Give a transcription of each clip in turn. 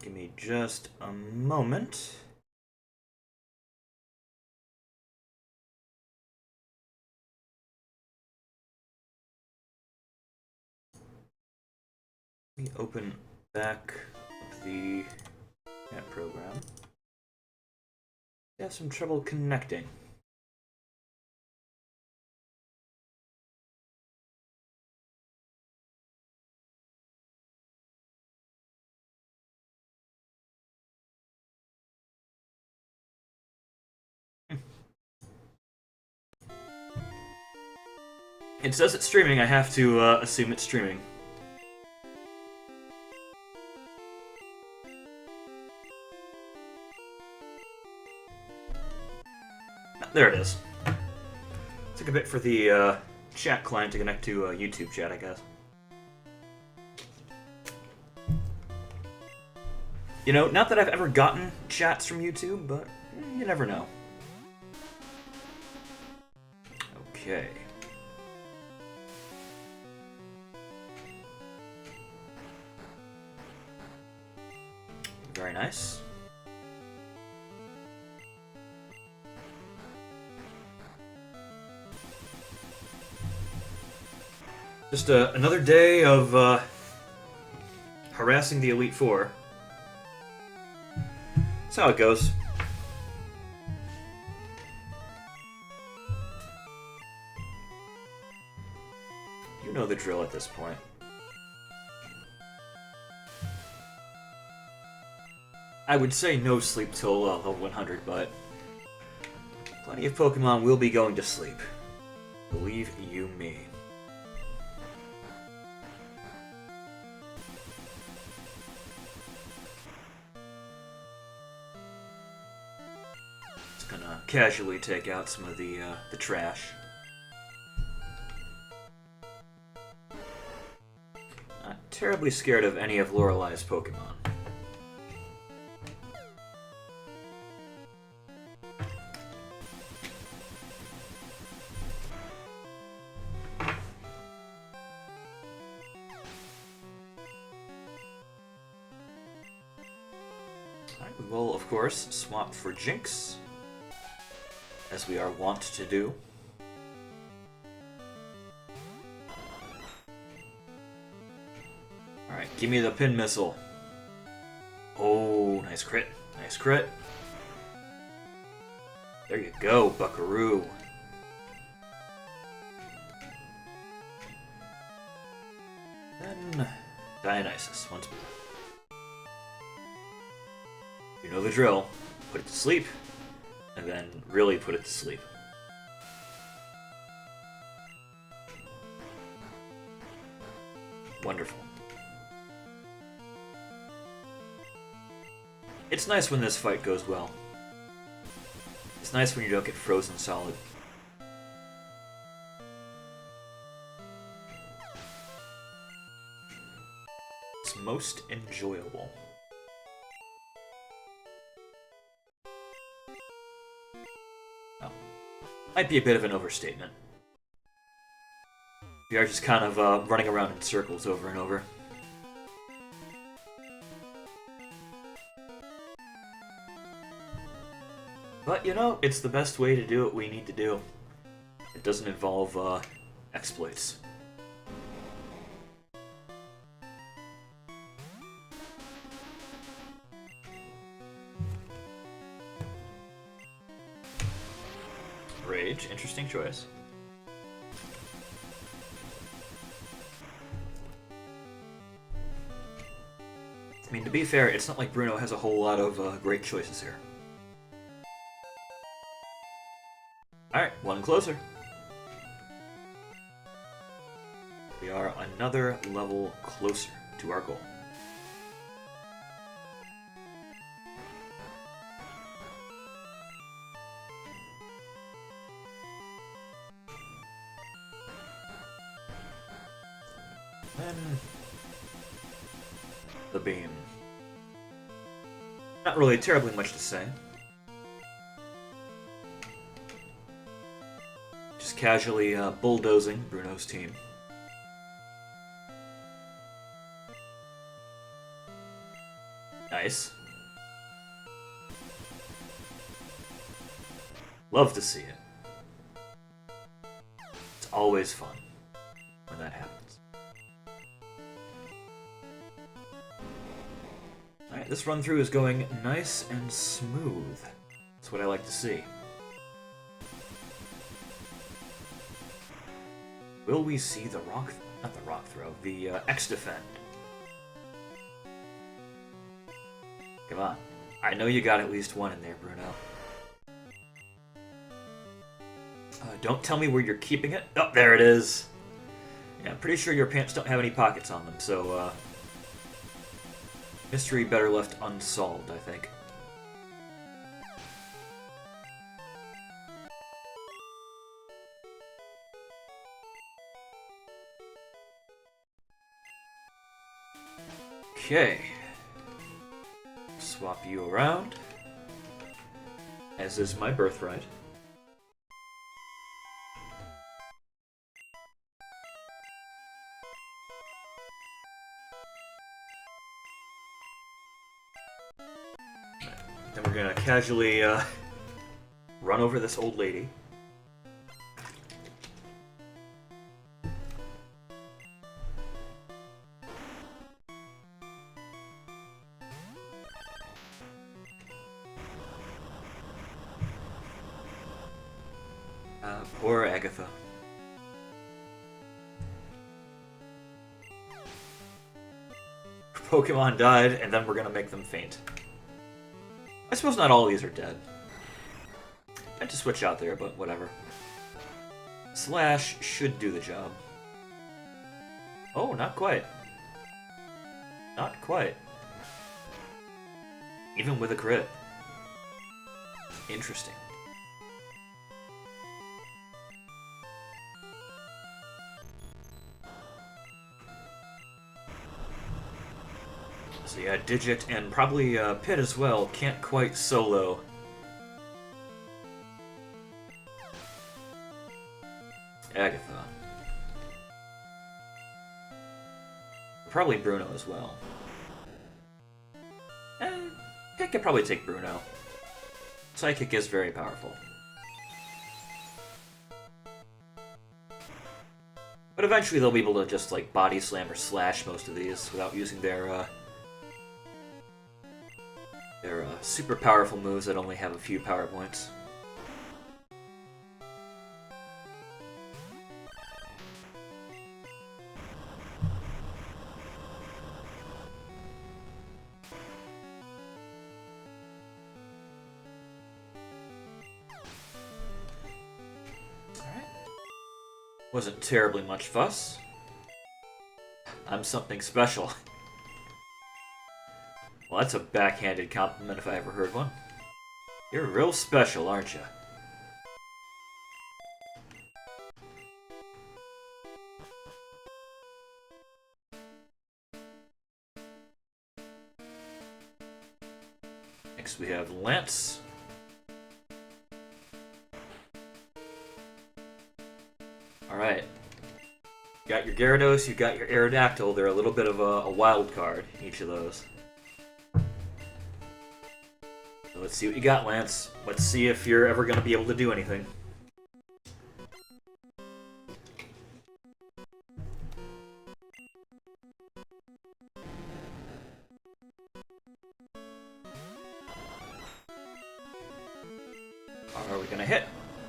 Give me just a moment. Let me open back up the program. I have some trouble connecting. It says it's streaming, I have to assume it's streaming. There it is. Took a bit for the chat client to connect to YouTube chat, I guess. You know, not that I've ever gotten chats from YouTube, but you never know. Okay. Very nice. Just another day of harassing the Elite Four. That's how it goes. You know the drill at this point. I would say no sleep till level 100, but plenty of Pokemon will be going to sleep. Believe you me. Just gonna casually take out some of the trash. Not terribly scared of any of Lorelei's Pokemon. We will, of course, swap for Jinx, as we are wont to do. Alright, give me the pin missile. Oh, nice crit. Nice crit. There you go, Buckaroo. Then Dionysus once more. You know the drill. Put it to sleep, and then really put it to sleep. Wonderful. It's nice when this fight goes well. It's nice when you don't get frozen solid. It's most enjoyable. Might be a bit of an overstatement. We are just kind of running around in circles over and over. But, you know, it's the best way to do what we need to do. It doesn't involve exploits. Rage, interesting choice. I mean, to be fair, it's not like Bruno has a whole lot of great choices here. Alright, one closer. We are another level closer to our goal. Then the beam. Not really terribly much to say. Just casually bulldozing Bruno's team. Nice. Love to see it. It's always fun when that happens. Alright, this run through is going nice and smooth. That's what I like to see. Will we see the rock... not the rock throw, the X-Defend? Come on. I know you got at least one in there, Bruno. Don't tell me where you're keeping it. Oh, there it is. Yeah, I'm pretty sure your pants don't have any pockets on them, so, mystery better left unsolved, I think. Okay. Swap you around. As is my birthright. Then we're gonna casually run over this old lady. Poor Agatha. Pokemon died, and then we're gonna make them faint. I suppose not all of these are dead. I had to switch out there, but whatever. Slash should do the job. Oh, not quite. Not quite. Even with a crit. Interesting. So yeah, Digit and probably Pit as well can't quite solo. Agatha. Probably Bruno as well. Pit could probably take Bruno. Psychic is very powerful. But eventually they'll be able to just like body slam or slash most of these without using their super powerful moves that only have a few power points. Alright. Wasn't terribly much fuss. I'm something special. Well, that's a backhanded compliment if I ever heard one. You're real special, aren't you? Next we have Lance. Alright. You got your Gyarados, you got your Aerodactyl. They're a little bit of a wild card, each of those. Let's see what you got, Lance. Let's see if you're ever going to be able to do anything. Are we going to hit?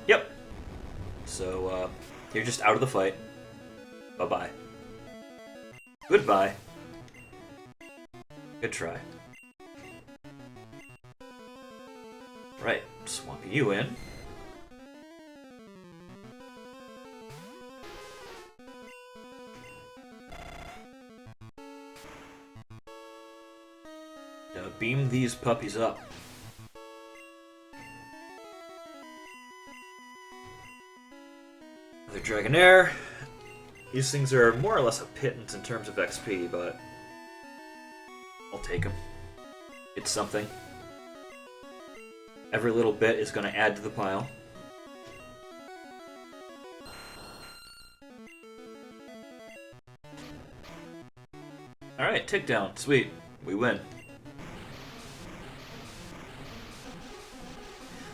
Yep. So, you're just out of the fight. Bye-bye. Goodbye. Good try. Right, swap you in. Now beam these puppies up. Another Dragonair. These things are more or less a pittance in terms of XP, but I'll take them. It's something. Every little bit is going to add to the pile. Alright, takedown. Sweet. We win.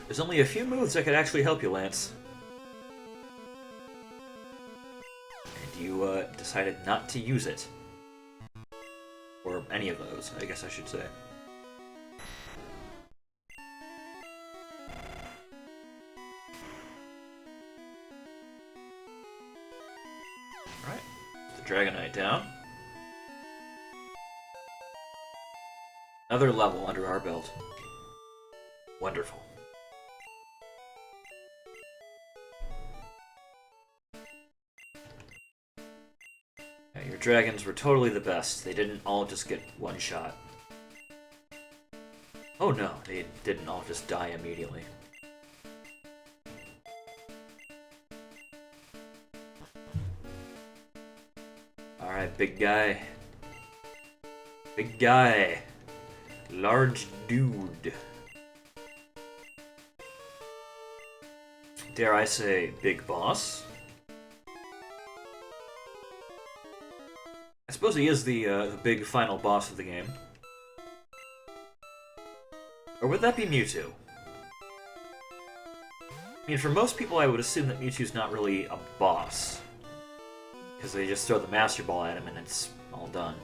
There's only a few moves that could actually help you, Lance. And you decided not to use it. Or any of those, I guess I should say. Alright, the Dragonite down. Another level under our belt. Wonderful. Yeah, your dragons were totally the best. They didn't all just get one shot. Oh no, they didn't all just die immediately. Alright, big guy. Big guy. Large dude. Dare I say, big boss? I suppose he is the big final boss of the game. Or would that be Mewtwo? I mean, for most people I would assume that Mewtwo's not really a boss. Because they just throw the Master Ball at him and it's all done.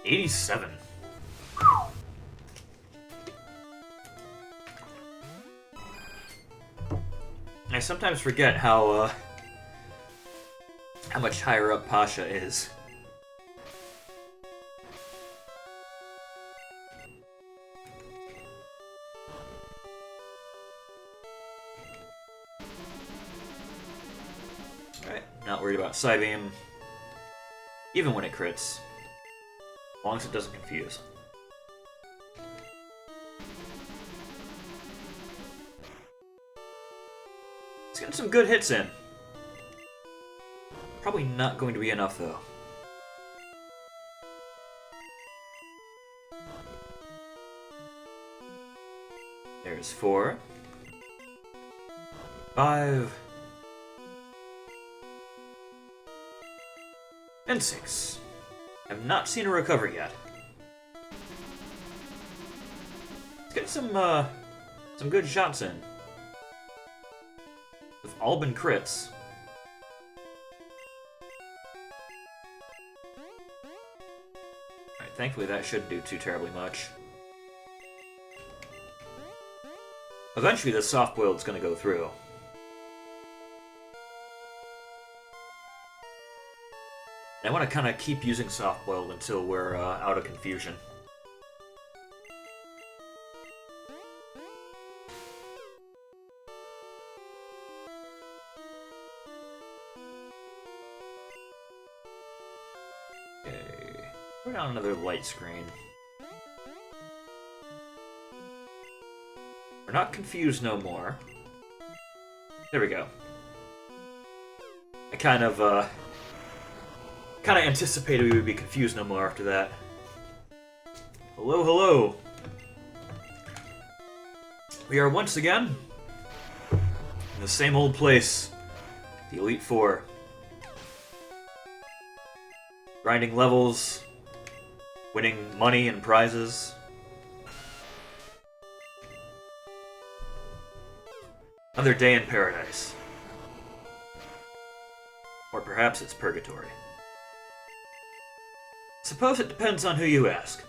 '87. I sometimes forget how much higher up Pasha is. Alright, not worried about Psybeam. Even when it crits. As long as it doesn't confuse. It's getting some good hits in. Probably not going to be enough, though. There's 4. 5. And 6. I've not seen a recovery yet. Let's get some good shots in. They've all been crits. Alright, thankfully that shouldn't do too terribly much. Eventually this soft boiled's gonna go through. I want to kind of keep using soft boiled until we're out of confusion. Okay, put on another light screen. We're not confused no more. There we go. I kind of anticipated we would be confused no more after that. Hello, hello. We are once again in the same old place, the Elite Four. Grinding levels, winning money and prizes. Another day in paradise. Or perhaps it's purgatory. Suppose it depends on who you ask.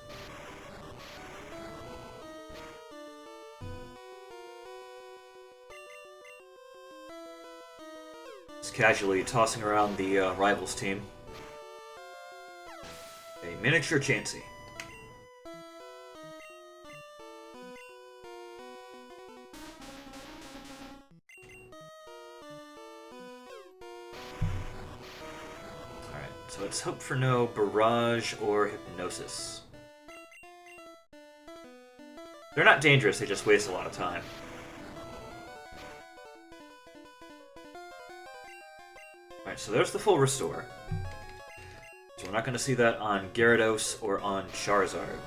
Just casually tossing around the rivals team. A miniature Chansey. So let's hope for no Barrage or Hypnosis. They're not dangerous, they just waste a lot of time. Alright, so there's the full restore. So we're not going to see that on Gyarados or on Charizard.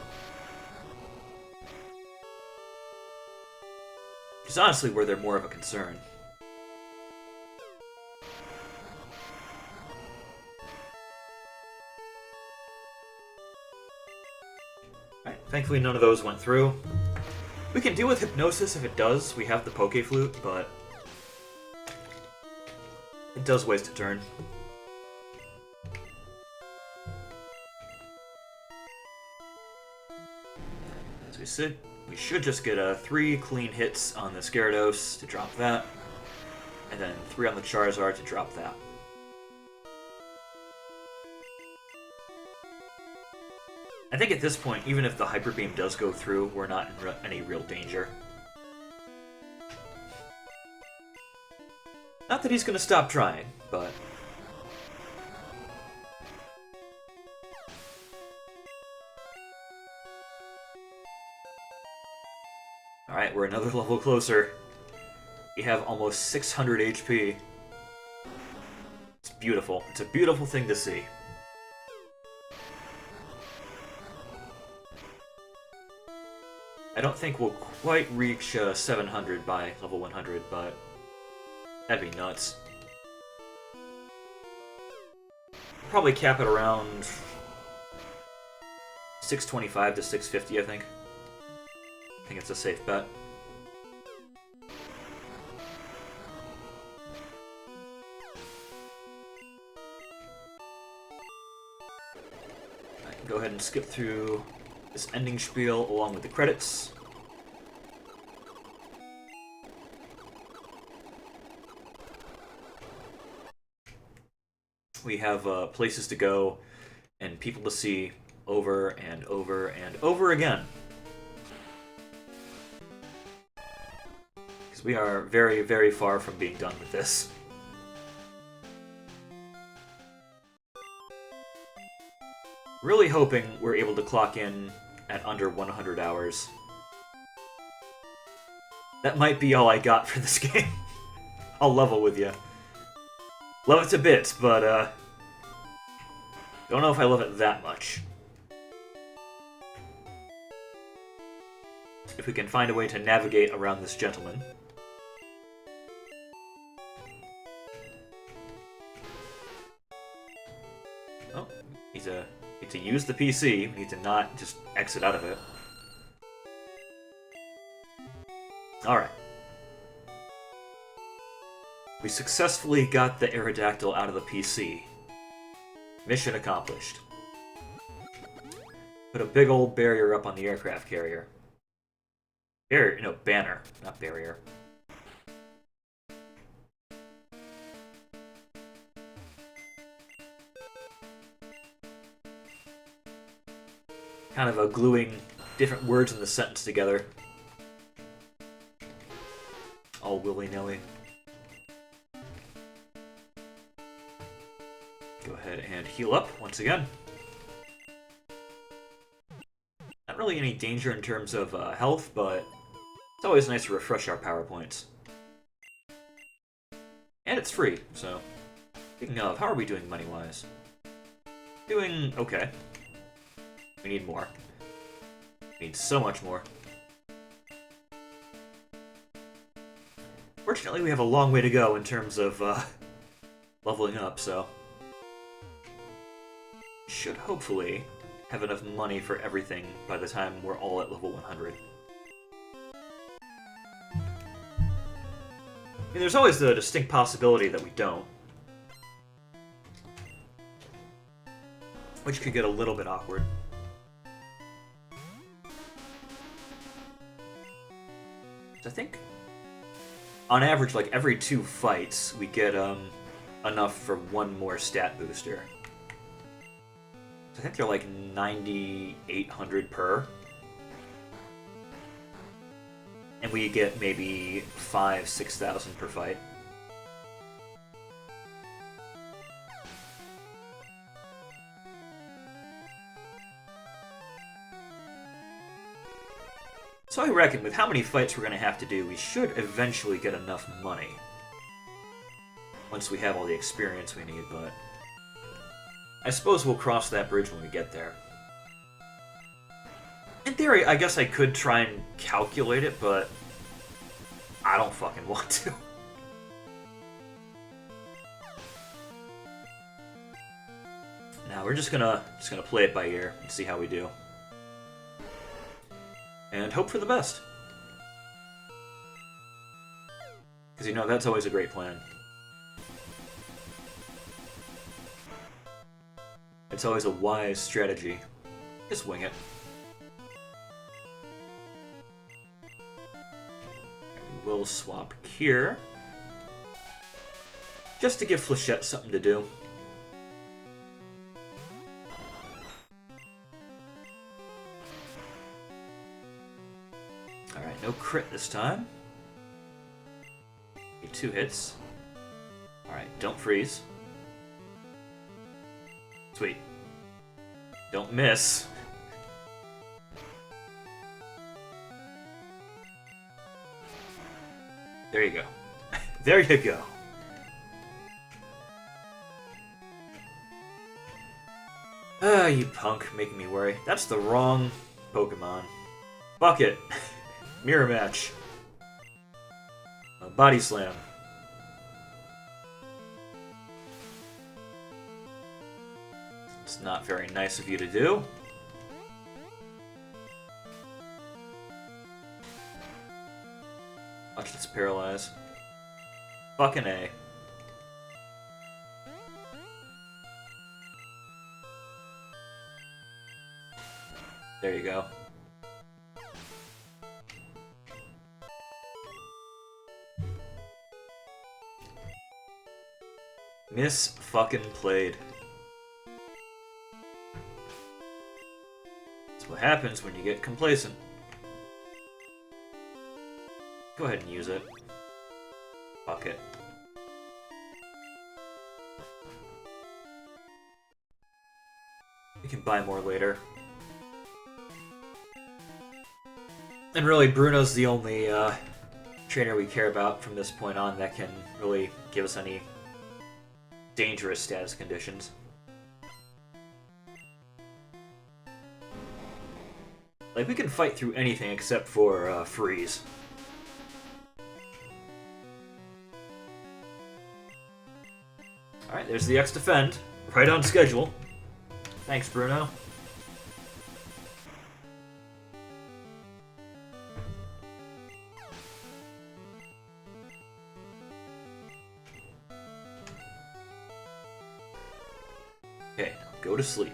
Which is honestly where they're more of a concern. Alright, thankfully none of those went through. We can deal with Hypnosis if it does. We have the Poke Flute, but it does waste a turn. As we sit, we should just get 3 clean hits on the Gyarados to drop that, and then 3 on the Charizard to drop that. I think at this point, even if the Hyper Beam does go through, we're not in any real danger. Not that he's going to stop trying, but... Alright, we're another level closer. We have almost 600 HP. It's beautiful. It's a beautiful thing to see. I don't think we'll quite reach 700 by level 100, but that'd be nuts. Probably cap it around 625 to 650, I think. I think it's a safe bet. I can go ahead and skip through this ending spiel along with the credits. We have places to go and people to see over and over and over again. Because we are very, very far from being done with this. Really hoping we're able to clock in at under 100 hours. That might be all I got for this game. I'll level with you. Love it to bits, but don't know if I love it that much. If we can find a way to navigate around this gentleman. Oh, need to use the PC. We need to not just exit out of it. Alright. We successfully got the Aerodactyl out of the PC. Mission accomplished. Put a big old barrier up on the aircraft carrier. Barrier, no, banner, not barrier. Kind of gluing different words in the sentence together. All willy-nilly. Go ahead and heal up once again. Not really any danger in terms of health, but it's always nice to refresh our power points. And it's free, so... Speaking of, how are we doing money-wise? Doing okay. We need more. We need so much more. Fortunately, we have a long way to go in terms of leveling up, so... Should hopefully have enough money for everything by the time we're all at level 100. I mean, there's always the distinct possibility that we don't. Which could get a little bit awkward. I think, on average, like every 2 fights, we get enough for 1 more stat booster. I think they're like 9,800 per. And we get maybe 5,000-6,000 per fight. So I reckon with how many fights we're going to have to do, we should eventually get enough money. Once we have all the experience we need, but... I suppose we'll cross that bridge when we get there. In theory, I guess I could try and calculate it, but... I don't fucking want to. Now we're just gonna play it by ear and see how we do. and hope for the best. Because, you know, that's always a great plan. It's always a wise strategy. Just wing it. We'll swap here. Just to give Flechette something to do. Alright, no crit this time. Get 2 hits. Alright, don't freeze. Sweet. Don't miss. There you go. There you go. Ah, you punk, making me worry. That's the wrong Pokemon. Bucket. Mirror match. Body slam. It's not very nice of you to do. Watch this paralyze. Fucking A. There you go. Miss fucking played. That's what happens when you get complacent. Go ahead and use it. Fuck it. We can buy more later. And really, Bruno's the only trainer we care about from this point on that can really give us any dangerous status conditions. Like, we can fight through anything except for freeze. Alright, there's the X defend. Right on schedule. Thanks, Bruno. Okay, now go to sleep.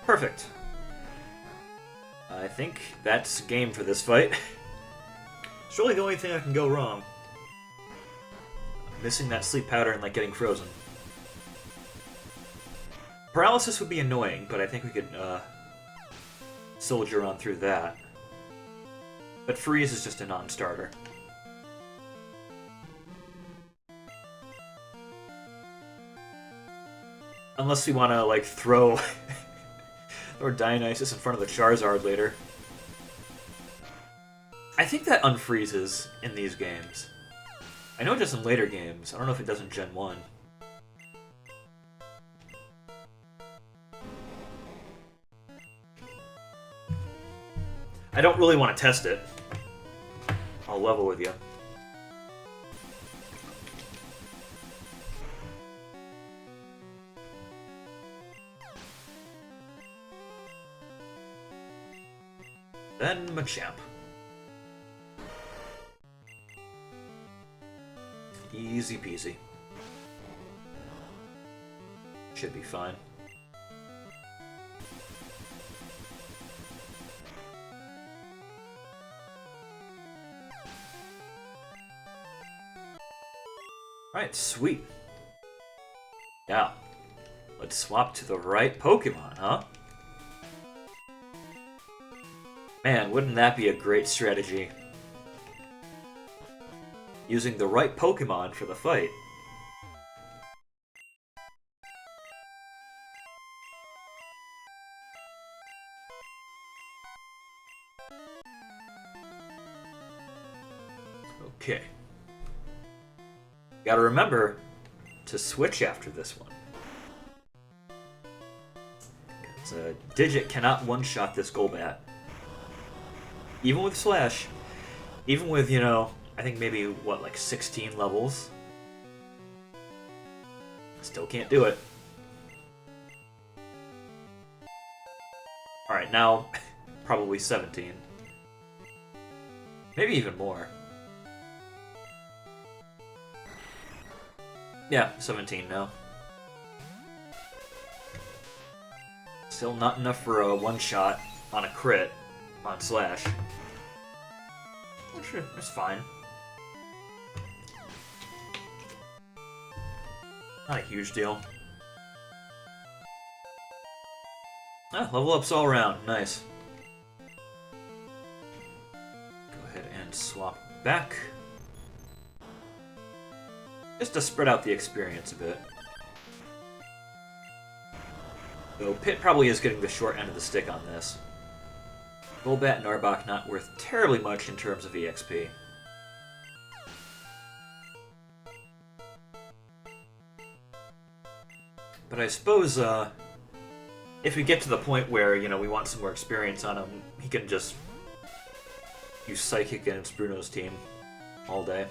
Perfect. I think that's game for this fight. It's really the only thing that can go wrong. Missing that sleep powder and, like, getting frozen. Paralysis would be annoying, but I think we could soldier on through that. But freeze is just a non-starter. Unless we want to, like, throw Dionysus in front of the Charizard later. I think that unfreezes in these games. I know it does in later games. I don't know if it does in Gen 1. I don't really want to test it. I'll level with you. Then Machamp. Easy peasy. Should be fine. Alright, sweet. Now, let's swap to the right Pokemon, huh? Man, wouldn't that be a great strategy? Using the right Pokemon for the fight. Okay. Gotta remember to switch after this one. Because Digit cannot one-shot this Golbat. Even with Slash. Even with, you know, I think maybe, what, like 16 levels? Still can't do it. Alright, now probably 17. Maybe even more. Yeah, 17 now. Still not enough for a one-shot on a crit on Slash. Which is fine. Not a huge deal. Ah, level ups all around. Nice. Go ahead and swap back. Just to spread out the experience a bit. Though Pit probably is getting the short end of the stick on this. Golbat and Arbok not worth terribly much in terms of EXP. But I suppose, if we get to the point where, you know, we want some more experience on him, he can just use Psychic against Bruno's team all day.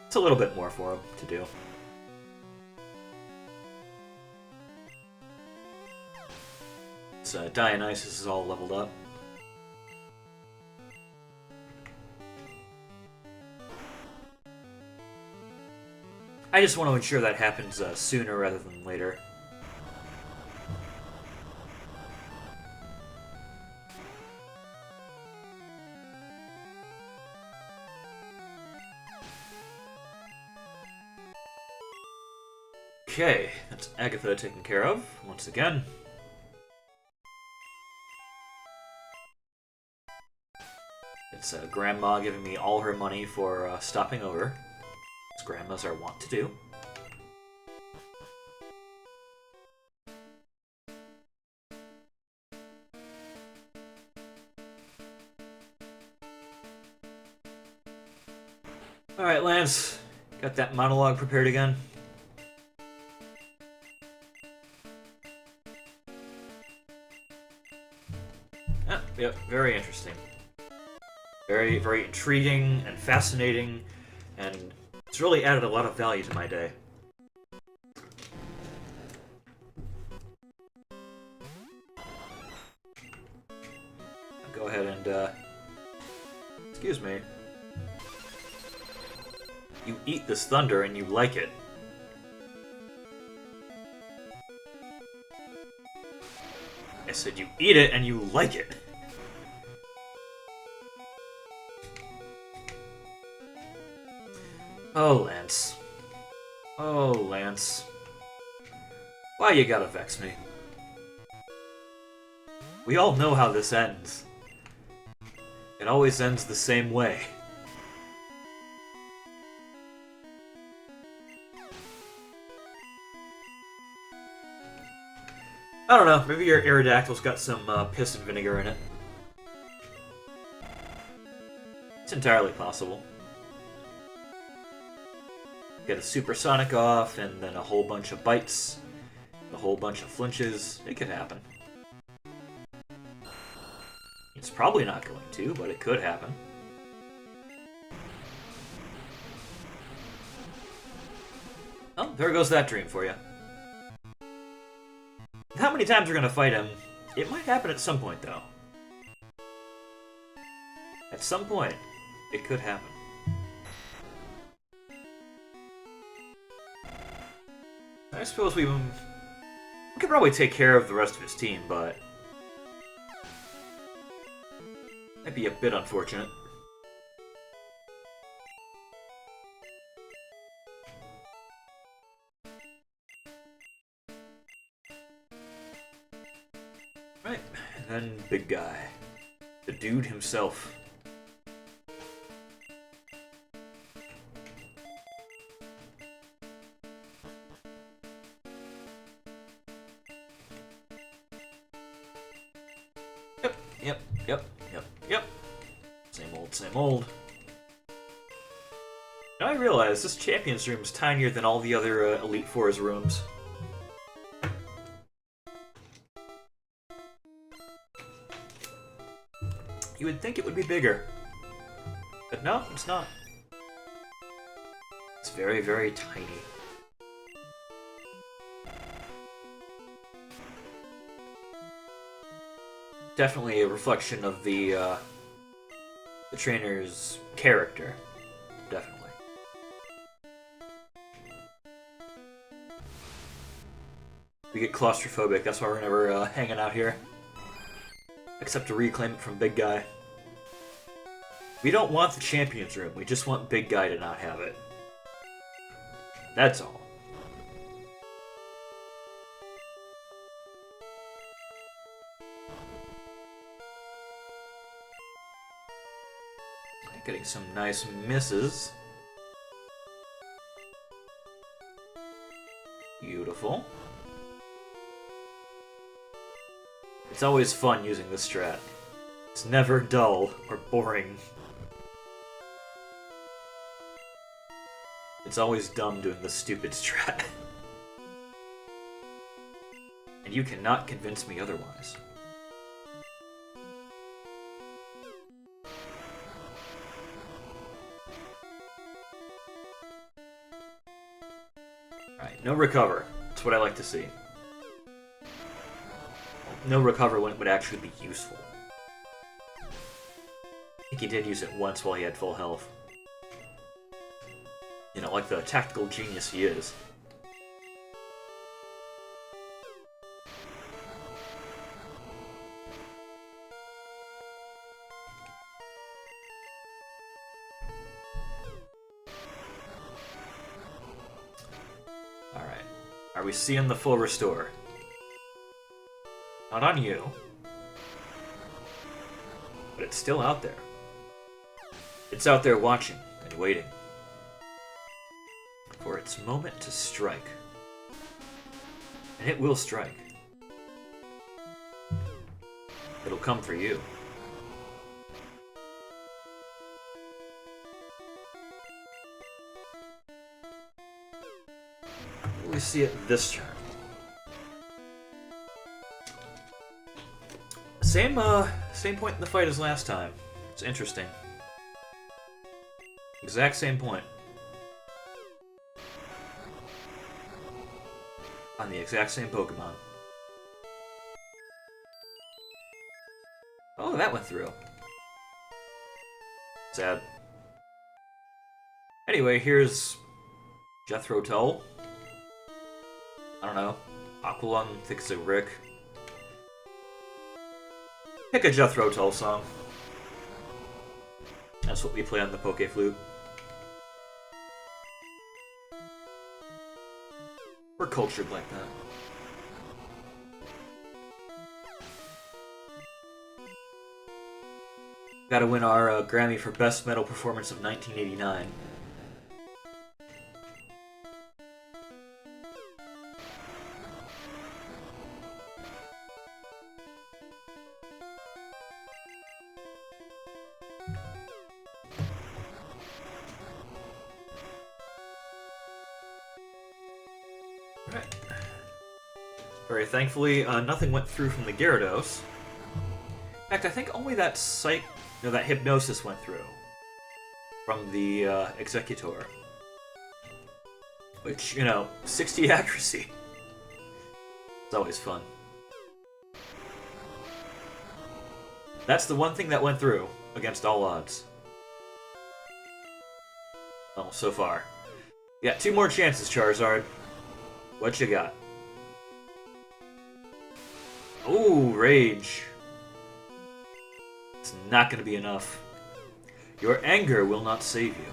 It's a little bit more for him to do. Dionysus is all leveled up. I just want to ensure that happens sooner rather than later. Okay, that's Agatha taken care of once again. It's Grandma giving me all her money for stopping over, as grandmas are wont to do. Alright, Lance, got that monologue prepared again? Yep, very interesting. Very, very intriguing and fascinating, and it's really added a lot of value to my day. I'll go ahead and, excuse me. You eat this thunder and you like it. I said you eat it and you like it. Oh, Lance. Oh, Lance. Why you gotta vex me? We all know how this ends. It always ends the same way. I don't know, maybe your Aerodactyl's got some piss and vinegar in it. It's entirely possible. Get a supersonic off, and then a whole bunch of bites, a whole bunch of flinches. It could happen. It's probably not going to, but it could happen. Oh, there goes that dream for you. How many times we're gonna fight him? It might happen at some point, though. At some point, it could happen. I suppose we could probably take care of the rest of his team, but that'd be a bit unfortunate. Right, and then big guy. The dude himself. Yep. Same old. Now I realize this Champions room is tinier than all the other Elite Four's rooms. You would think it would be bigger. But no, it's not. It's very, very tiny. definitely a reflection of the trainer's character. Definitely. We get claustrophobic, that's why we're never hanging out here. Except to reclaim it from Big Guy. We don't want the Champions Room, we just want Big Guy to not have it. That's all. Getting some nice misses. Beautiful. It's always fun using this strat. It's never dull or boring. It's always dumb doing this stupid strat. And you cannot convince me otherwise. Alright, no recover. That's what I like to see. No recover when it would actually be useful. I think he did use it once while he had full health. You know, like the tactical genius he is. Alright. Are we seeing the full restore? Not on you. But it's still out there. It's out there watching and waiting. For its moment to strike. And it will strike. It'll come for you. Will we see it this turn? Same point in the fight as last time. It's interesting. Exact same point. On the exact same Pokemon. Oh, that went through. Sad. Anyway, here's Jethro Tull. I don't know. Aqualung thinks it's a Rick. Pick a Jethro Tull song. That's what we play on the Poke Flute. We're cultured like that. Gotta win our Grammy for Best Metal Performance of 1989. Very thankfully, nothing went through from the Gyarados. In fact, I think only that that Hypnosis went through from the Executor. Which, 60 accuracy. It's always fun. That's the one thing that went through against all odds. Well, so far. You got 2 more chances, Charizard. What you got? Ooh, Rage. It's not going to be enough. Your anger will not save you.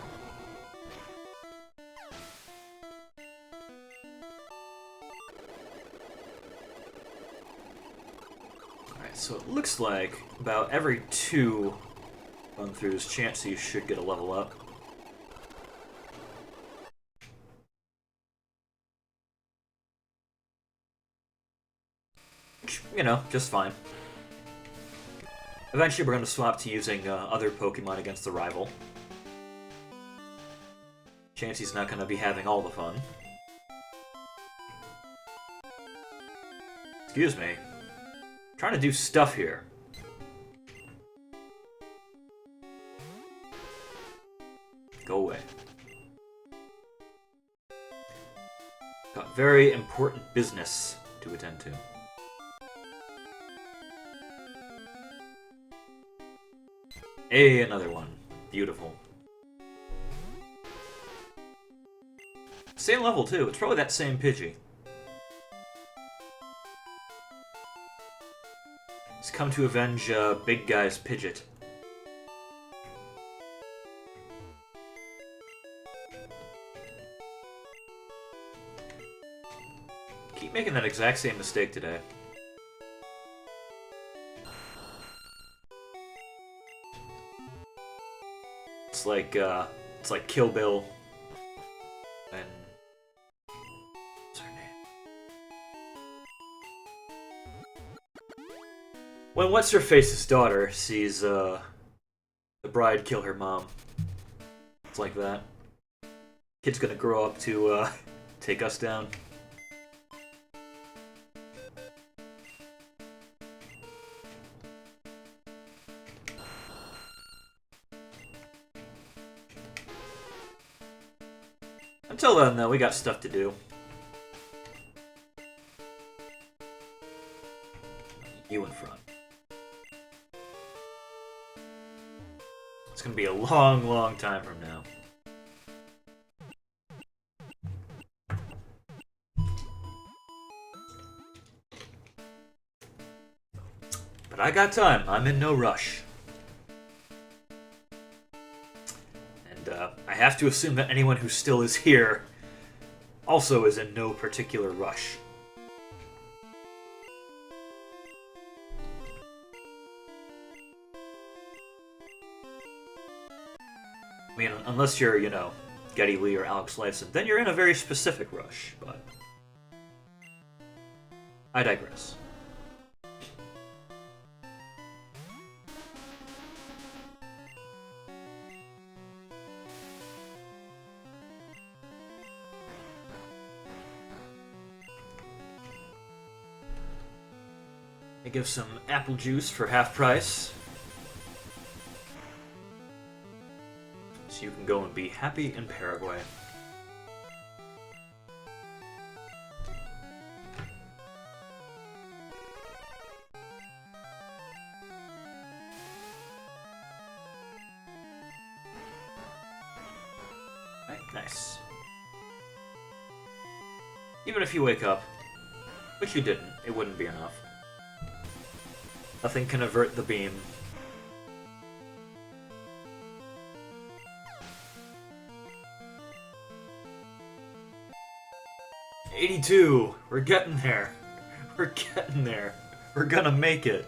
Alright, so it looks like about every 2 run-throughs, Chansey should get a level up. Just fine. Eventually we're going to swap to using other Pokemon against the rival. Chansey's not going to be having all the fun. Excuse me. I'm trying to do stuff here. Go away. Got very important business to attend to. Hey, another one. Beautiful. Same level, too. It's probably that same Pidgey. He's come to avenge Big Guy's Pidgeot. Keep making that exact same mistake today. It's like Kill Bill. And what's her name? When What's-Her-Face's daughter sees the bride kill her mom. It's like that. Kid's gonna grow up to take us down. Until then, though, we got stuff to do. You in front. It's gonna be a long, long time from now. But I got time. I'm in no rush. I have to assume that anyone who still is here also is in no particular rush. I mean, unless you're, you know, Geddy Lee or Alex Lifeson, then you're in a very specific rush, but I digress. I give some apple juice for half price. So you can go and be happy in Paraguay. Right, nice. Even if you wake up, which you didn't, it wouldn't be enough. Nothing can avert the beam. '82! We're getting there. We're getting there. We're gonna make it.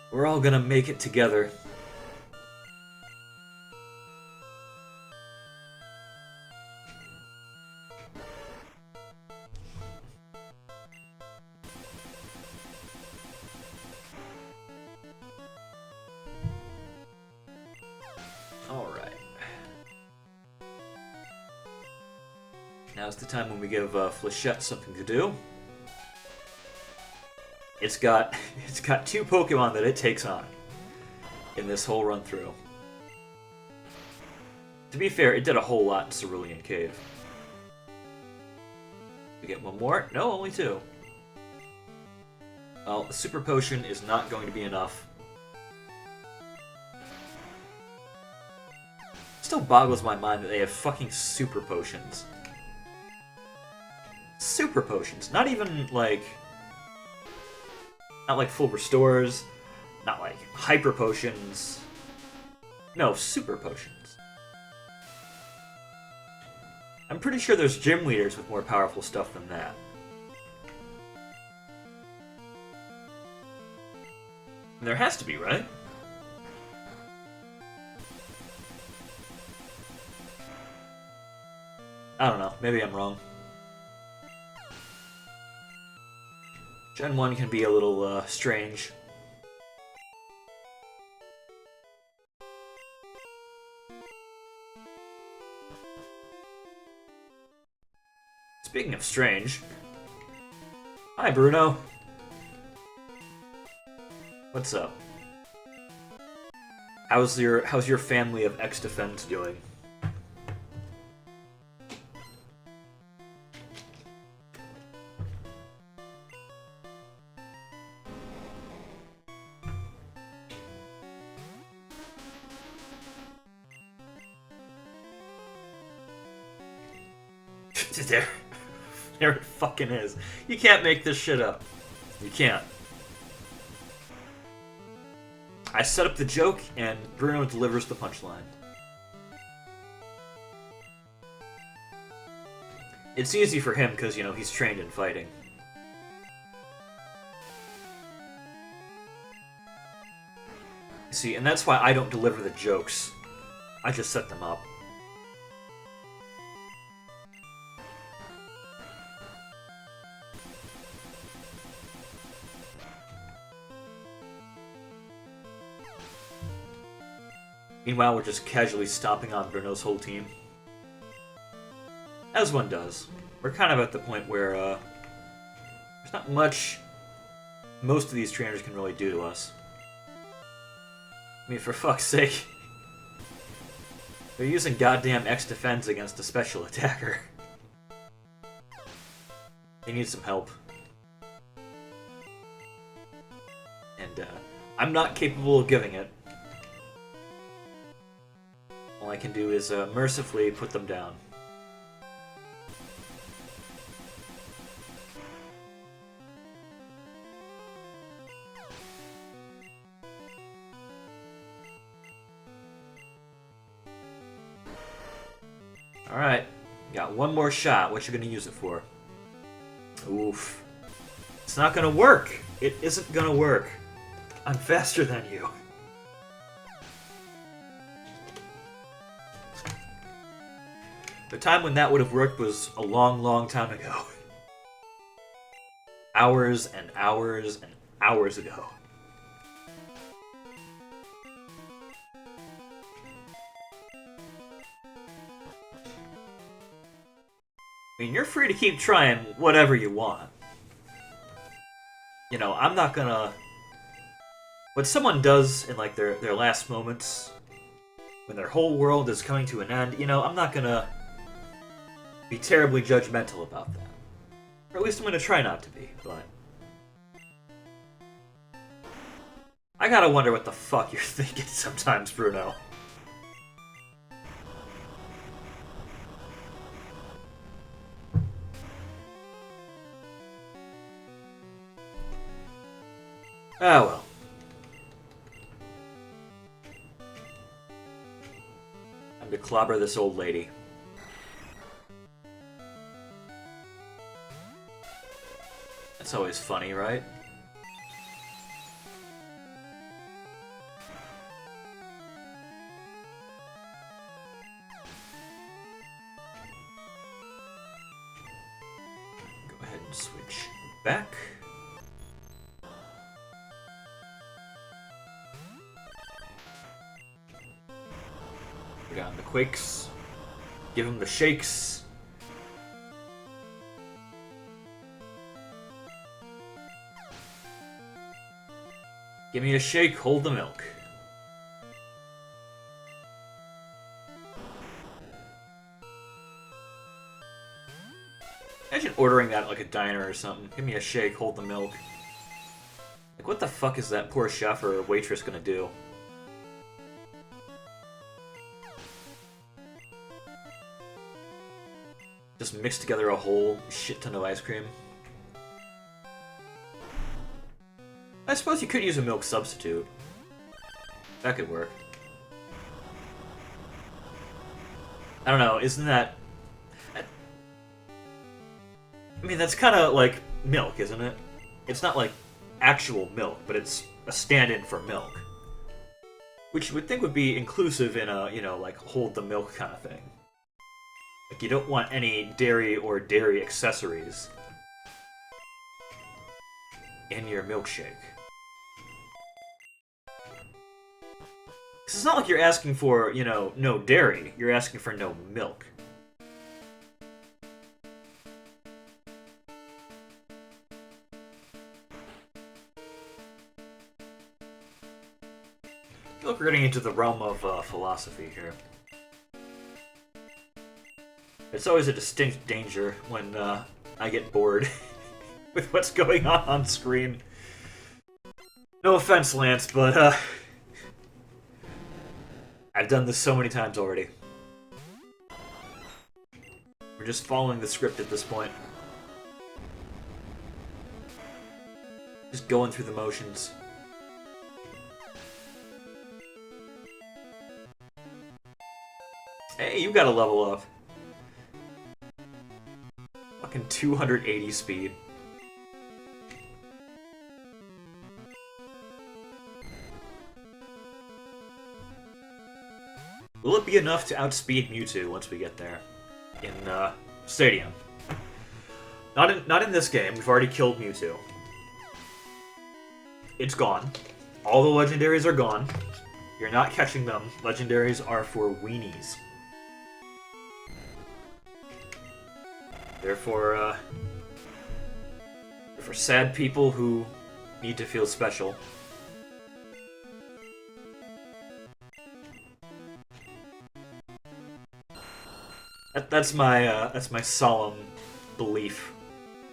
We're all gonna make it together. Now's the time when we give Flechette something to do. It's got two Pokemon that it takes on in this whole run through. To be fair, it did a whole lot in Cerulean Cave. We get one more? No, only two. Well, the Super Potion is not going to be enough. It still boggles my mind that they have fucking Super Potions. Super Potions. Not even, like... Not like full restores. Not like Hyper Potions. No, Super Potions. I'm pretty sure there's gym leaders with more powerful stuff than that. There has to be, right? I don't know. Maybe I'm wrong. Genwun can be a little, strange. Speaking of strange... Hi, Bruno! What's up? How's your family of X-Defense doing? there, there it fucking is. You can't make this shit up. You can't. I set up the joke, and Bruno delivers the punchline. It's easy for him because, you know, he's trained in fighting. See, and that's why I don't deliver the jokes. I just set them up. Meanwhile, we're just casually stomping on Bruno's whole team. As one does. We're kind of at the point where, there's not much most of these trainers can really do to us. I mean, for fuck's sake. They're using goddamn X-Defense against a special attacker. They need some help. And, I'm not capable of giving it. All I can do is, mercifully put them down. Alright, got one more shot. What you gonna use it for? Oof. It's not gonna work! It isn't gonna work. I'm faster than you. The time when that would have worked was a long, long time ago. Hours and hours and hours ago. I mean, you're free to keep trying whatever you want. You know, I'm not gonna... What someone does in, like, their last moments, when their whole world is coming to an end, you know, I'm not gonna be terribly judgmental about that. Or at least I'm gonna try not to be, but... I gotta wonder what the fuck you're thinking sometimes, Bruno. Ah, well. Time to clobber this old lady. That's always funny, right? Go ahead and switch back. Down the quakes, give him the shakes. Give me a shake, hold the milk. Imagine ordering that at like a diner or something. Give me a shake, hold the milk. Like, what the fuck is that poor chef or waitress gonna do? Just mix together a whole shit ton of ice cream. I suppose you could use a milk substitute. That could work. I don't know, isn't that... I mean, that's kind of like milk, isn't it? It's not like actual milk, but it's a stand-in for milk. Which you would think would be inclusive in a, you know, like, hold the milk kind of thing. Like, you don't want any dairy or dairy accessories in your milkshake. 'Cause it's not like you're asking for, you know, no dairy. You're asking for no milk. I feel like we're getting into the realm of philosophy here. It's always a distinct danger when I get bored with what's going on screen. No offense, Lance, but I've done this so many times already. We're just following the script at this point. Just going through the motions. Hey, you gotta level up. Fucking 280 speed. Will it be enough to outspeed Mewtwo once we get there? In, Stadium. Not in this game. We've already killed Mewtwo. It's gone. All the Legendaries are gone. You're not catching them. Legendaries are for weenies. They're for sad people who need to feel special. That's my solemn belief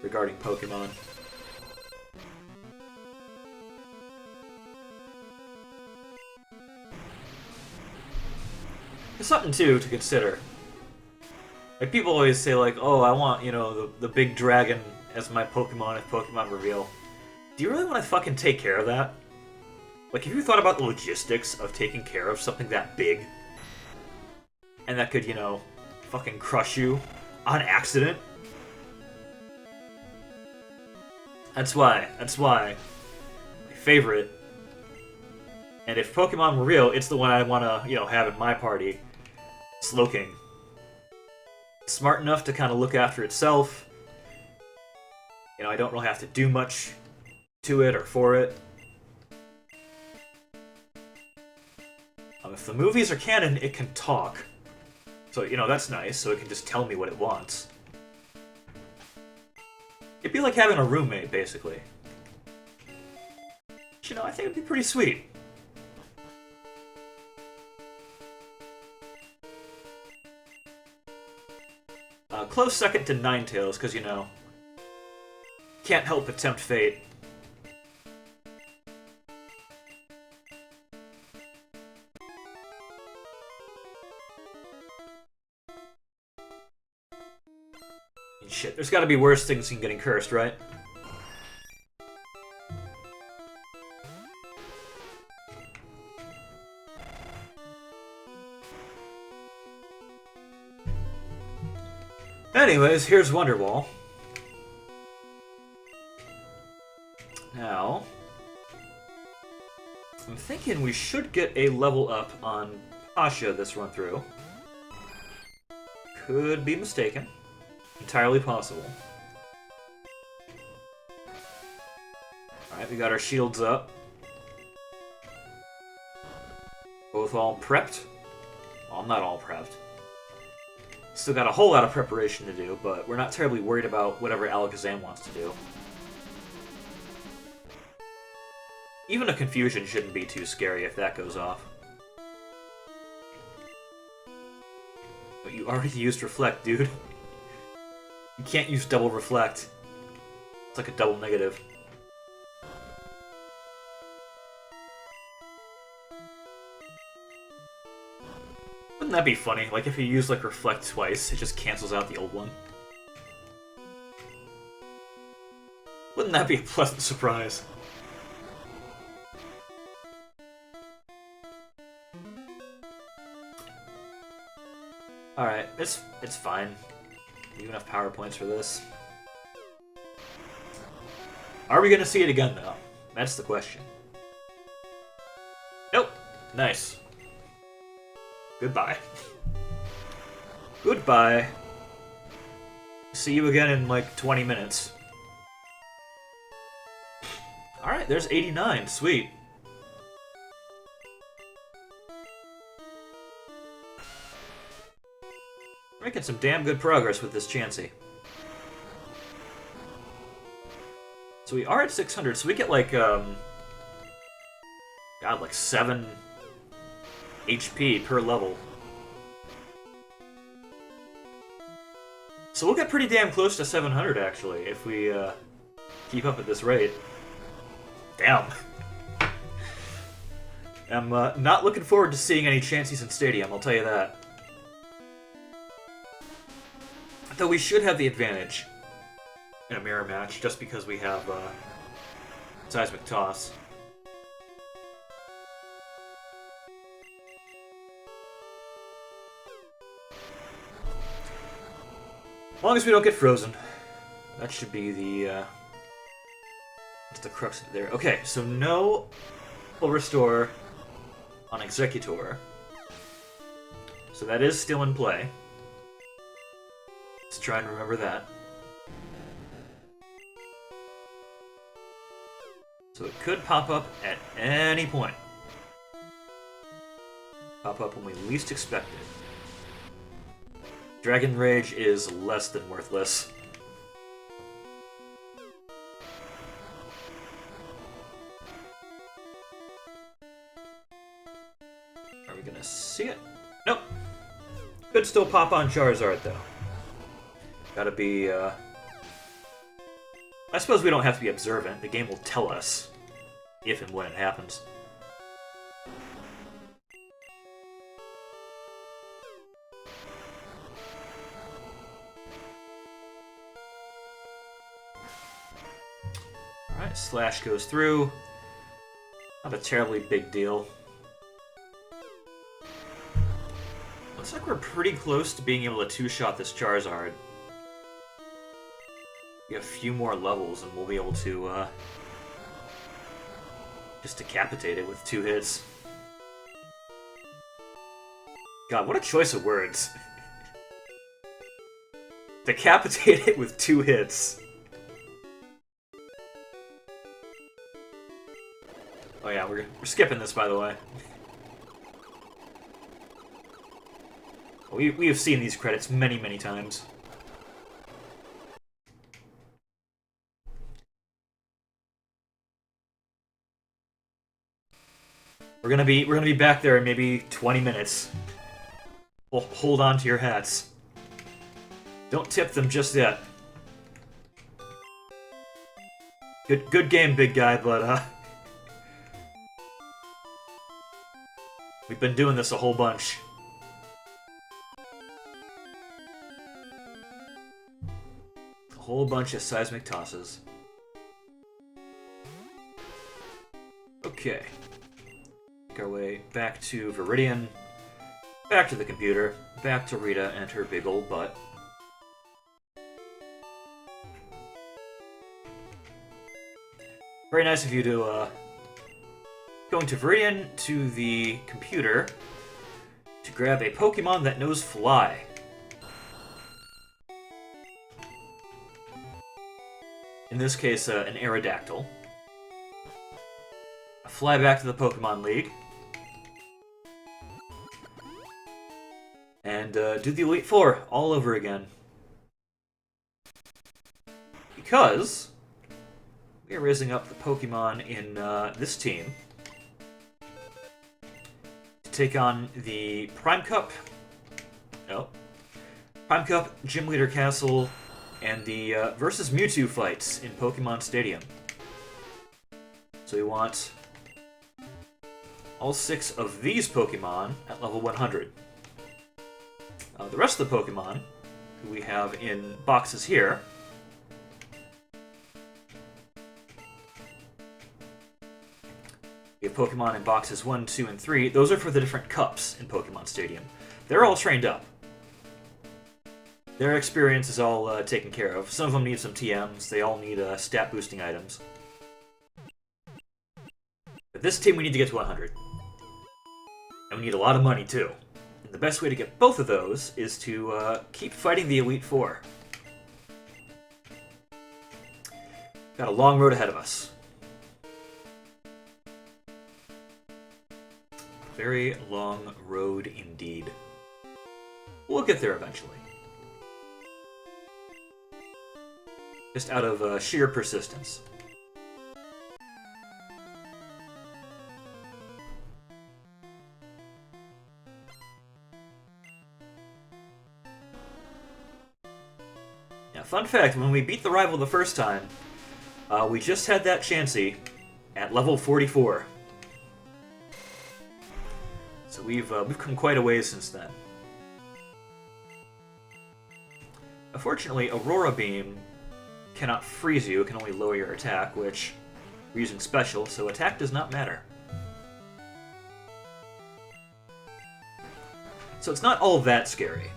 regarding Pokemon. It's something too to consider. Like people always say, like, "Oh, I want the big dragon as my Pokemon if Pokemon reveal." Do you really want to fucking take care of that? Like, have you thought about the logistics of taking care of something that big, and that could fucking crush you on accident? That's why my favorite. And if Pokemon were real, it's the one I want to have in my party. Slowking. Smart enough to kind of look after itself. I don't really have to do much to it or for it. If the movies are canon, it can talk. So, that's nice, so it can just tell me what it wants. It'd be like having a roommate, basically. But, I think it'd be pretty sweet. Close second to Ninetales, because, can't help but tempt fate. Shit, there's gotta be worse things than getting cursed, right? Anyways, here's Wonderwall. Now, I'm thinking we should get a level up on Pasha this run through. Could be mistaken. Entirely possible. Alright, we got our shields up. Both all prepped. Well, I'm not all prepped. Still got a whole lot of preparation to do, but we're not terribly worried about whatever Alakazam wants to do. Even a confusion shouldn't be too scary if that goes off. But you already used Reflect, dude. You can't use double Reflect. It's like a double negative. Wouldn't that be funny? Like, if you use, like, Reflect twice, it just cancels out the old one. Wouldn't that be a pleasant surprise? Alright, it's fine. You enough power points for this. Are we gonna see it again, though? That's the question. Nope. Nice. Goodbye. Goodbye. See you again in like 20 minutes. Alright, there's 89. Sweet. We're making some damn good progress with this Chansey. So we are at 600, so we get like, God, like 7 HP per level. So we'll get pretty damn close to 700, actually, if we keep up at this rate. Damn. I'm not looking forward to seeing any Chanseys in Stadium, I'll tell you that. Though we should have the advantage in a mirror match, just because we have Seismic Toss. As long as we don't get frozen. That should be the... What's the crux of there? Okay, so no full restore on Executor. So that is still in play. Let's try and remember that. So it could pop up at any point. Pop up when we least expect it. Dragon Rage is less than worthless. Are we gonna see it? Nope. Could still pop on Charizard though. Gotta be, I suppose we don't have to be observant. The game will tell us if and when it happens. Alright, Slash goes through. Not a terribly big deal. Looks like we're pretty close to being able to two-shot this Charizard. Get a few more levels and we'll be able to just decapitate it with 2 hits. God, what a choice of words. Decapitate it with 2 hits. Oh yeah, we're skipping this, by the way. We have seen these credits many, many times. We're gonna be back there in maybe 20 minutes. Well, hold on to your hats. Don't tip them just yet. Good game, big guy, but we've been doing this a whole bunch. A whole bunch of seismic tosses. Okay. Make our way back to Viridian, back to the computer, back to Rita and her big old butt. Very nice of you to, going to Viridian to the computer to grab a Pokemon that knows Fly. In this case, an Aerodactyl. Fly back to the Pokemon League. And do the Elite Four all over again. Because we are raising up the Pokemon in this team to take on the Prime Cup, Prime Cup, Gym Leader Castle, and the versus Mewtwo fights in Pokemon Stadium. So we want all 6 of these Pokemon at level 100. The rest of the Pokemon, who we have in boxes here, we have Pokemon in boxes 1, 2, and 3. Those are for the different cups in Pokemon Stadium. They're all trained up. Their experience is all taken care of. Some of them need some TMs. They all need stat boosting items. But this team we need to get to 100. And we need a lot of money too. And the best way to get both of those is to keep fighting the Elite Four. Got a long road ahead of us. Very long road indeed. We'll get there eventually. Just out of sheer persistence. Now, fun fact, when we beat the rival the first time, we just had that Chansey at level 44. So we've come quite a ways since then. unfortunately, Aurora Beam cannot freeze you, it can only lower your attack, which we're using special, so attack does not matter. So it's not all that scary.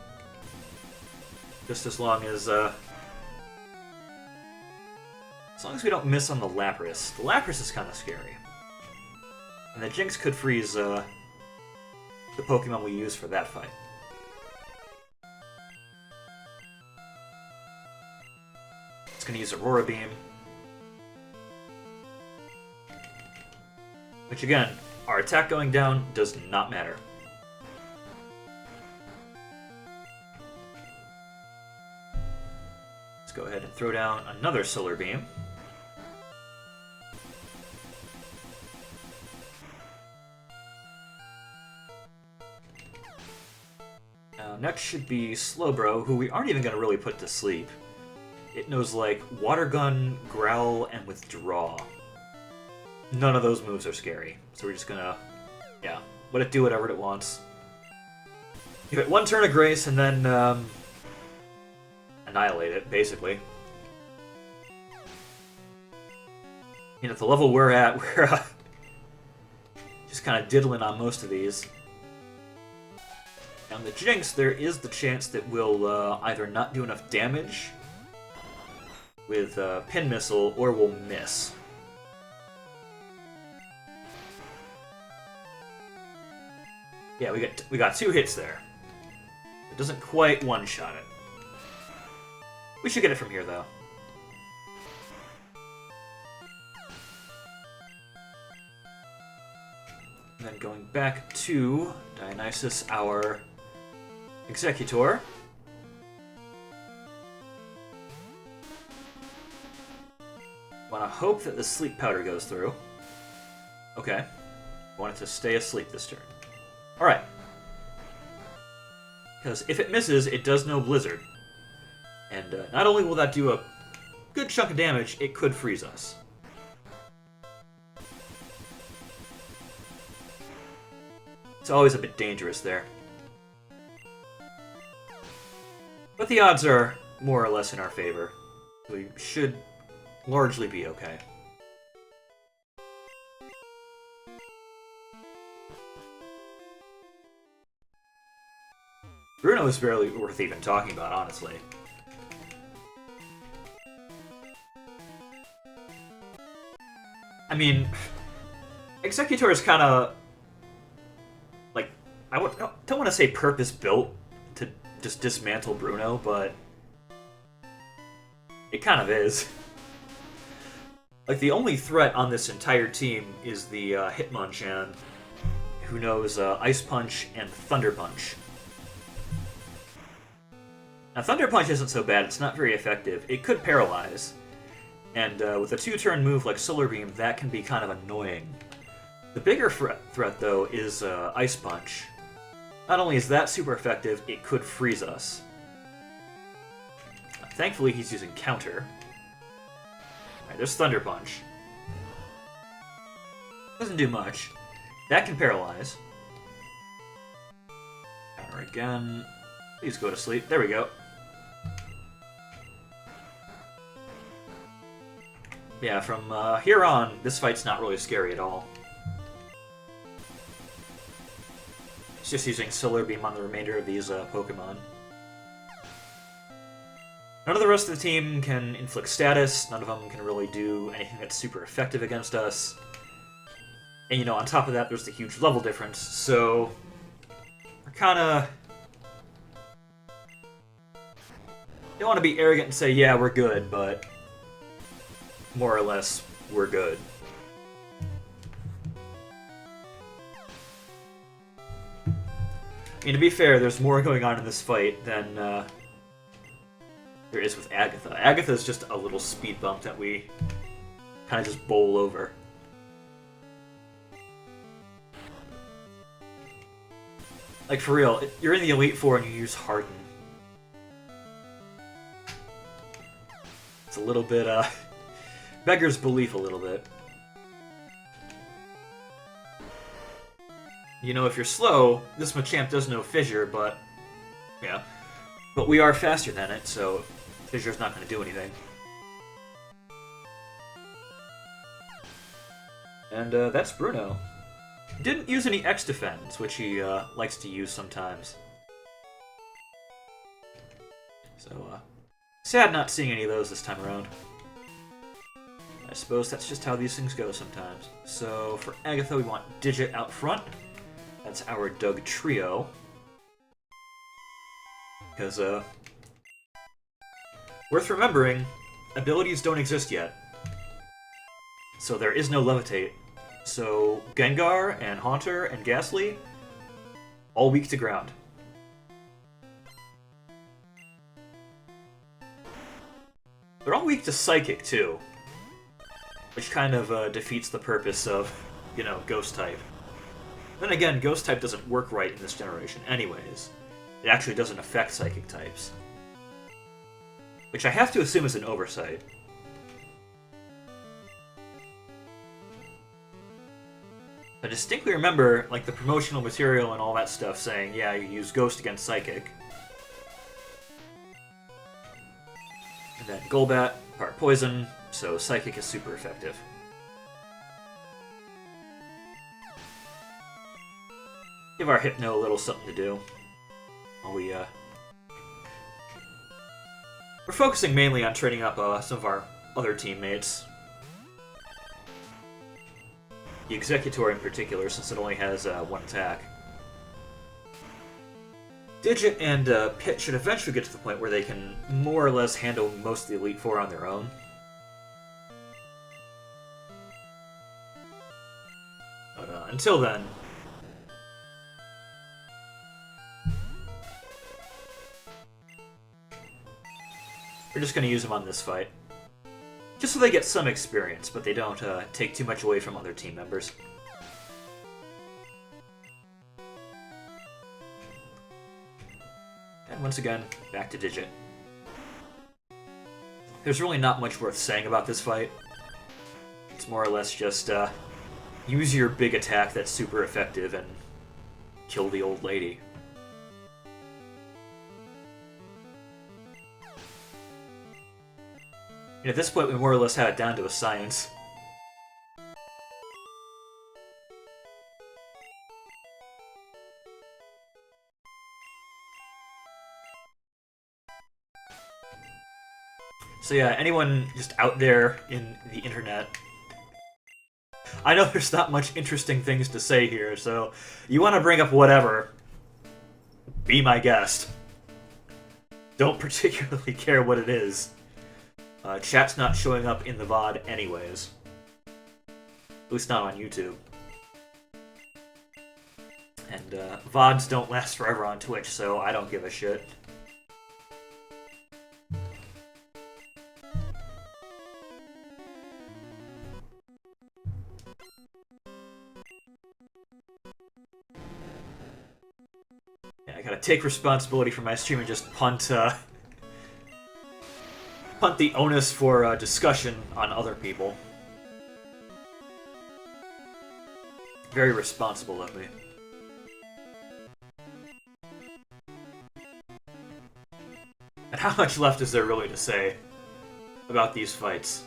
Just as long as we don't miss on the Lapras. The Lapras is kind of scary. And the Jinx could freeze the Pokemon we use for that fight. It's going to use Aurora Beam. Which again, our attack going down does not matter. Let's go ahead and throw down another Solar Beam. Next should be Slowbro, who we aren't even going to really put to sleep. It knows, like, Water Gun, Growl, and Withdraw. None of those moves are scary. So we're just gonna, yeah, let it do whatever it wants. Give it one turn of grace and then annihilate it, basically. You know, at the level we're at, we're just kind of diddling on most of these. On the Jinx, there is the chance that we'll either not do enough damage with Pin Missile, or we'll miss. Yeah, we got 2 hits there. It doesn't quite one-shot it. We should get it from here, though. And then going back to Dionysus, our Executor. Want to hope that the sleep powder goes through. Okay. I want it to stay asleep this turn. Alright. Because if it misses, it does no Blizzard. And not only will that do a good chunk of damage, it could freeze us. It's always a bit dangerous there. But the odds are more or less in our favor. We should largely be okay. Bruno is barely worth even talking about, honestly. I mean, Executor is kind of like, I don't want to say purpose-built to just dismantle Bruno, but it kind of is. Like, the only threat on this entire team is the Hitmonchan, who knows Ice Punch and Thunder Punch. Now, Thunder Punch isn't so bad, it's not very effective. It could paralyze, and with a 2-turn move like Solar Beam, that can be kind of annoying. The bigger threat, though, is Ice Punch. Not only is that super effective, it could freeze us. Thankfully, he's using Counter. Alright, there's Thunder Punch. Doesn't do much. That can paralyze. Counter again. Please go to sleep. There we go. Yeah, from here on, this fight's not really scary at all. It's just using Solar Beam on the remainder of these Pokemon. None of the rest of the team can inflict status, none of them can really do anything that's super effective against us. And, you know, on top of that, there's the huge level difference, so we're kinda... Don't want to be arrogant and say, yeah, we're good, but more or less, we're good. I mean, to be fair, there's more going on in this fight than there is with Agatha. Agatha's just a little speed bump that we kind of just bowl over. Like, for real, you're in the Elite Four and you use Harden. It's a little bit, beggars belief a little bit. You know, if you're slow, this Machamp does no Fissure, but... yeah. But we are faster than it, so Fissure's not going to do anything. And that's Bruno. Didn't use any X defense, which he likes to use sometimes. So, sad not seeing any of those this time around. I suppose that's just how these things go sometimes. So, for Agatha, we want Digit out front. That's our Doug trio. Because, worth remembering, abilities don't exist yet. So there is no Levitate. So Gengar and Haunter and Ghastly, all weak to ground. They're all weak to Psychic, too. Which kind of defeats the purpose of, you know, Ghost type. Then again, Ghost type doesn't work right in this generation anyways. It actually doesn't affect Psychic types. Which I have to assume is an oversight. I distinctly remember, like, the promotional material and all that stuff saying, yeah, you use Ghost against Psychic. And then Golbat, part Poison, so Psychic is super effective. Give our Hypno a little something to do. While we're focusing mainly on training up some of our other teammates. The Executor in particular, since it only has one attack. Digit and Pit should eventually get to the point where they can more or less handle most of the Elite Four on their own. But until then... we're just going to use them on this fight. Just so they get some experience, but they don't take too much away from other team members. And once again, back to Digit. There's really not much worth saying about this fight. It's more or less just use your big attack that's super effective and kill the old lady. And at this point, we more or less had it down to a science. So yeah, anyone just out there in the internet, I know there's not much interesting things to say here, so you want to bring up whatever, be my guest. Don't particularly care what it is. Chat's not showing up in the VOD anyways. At least not on YouTube. And VODs don't last forever on Twitch, so I don't give a shit. Yeah, I gotta take responsibility for my stream and just punt the onus for discussion on other people. Very responsible of me. And how much left is there really to say about these fights?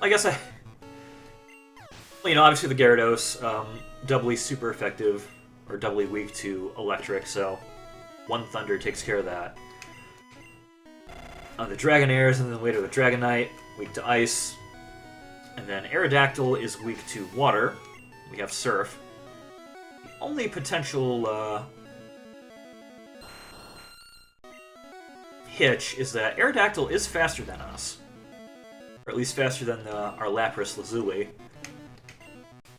I guess well, you know, obviously the Gyarados, doubly super effective. Or doubly weak to electric, so one Thunder takes care of that. The Dragonairs, and then later the Dragonite, weak to ice. And then Aerodactyl is weak to water. We have Surf. The only potential hitch is that Aerodactyl is faster than us. Or at least faster than our Lapras Lazuli.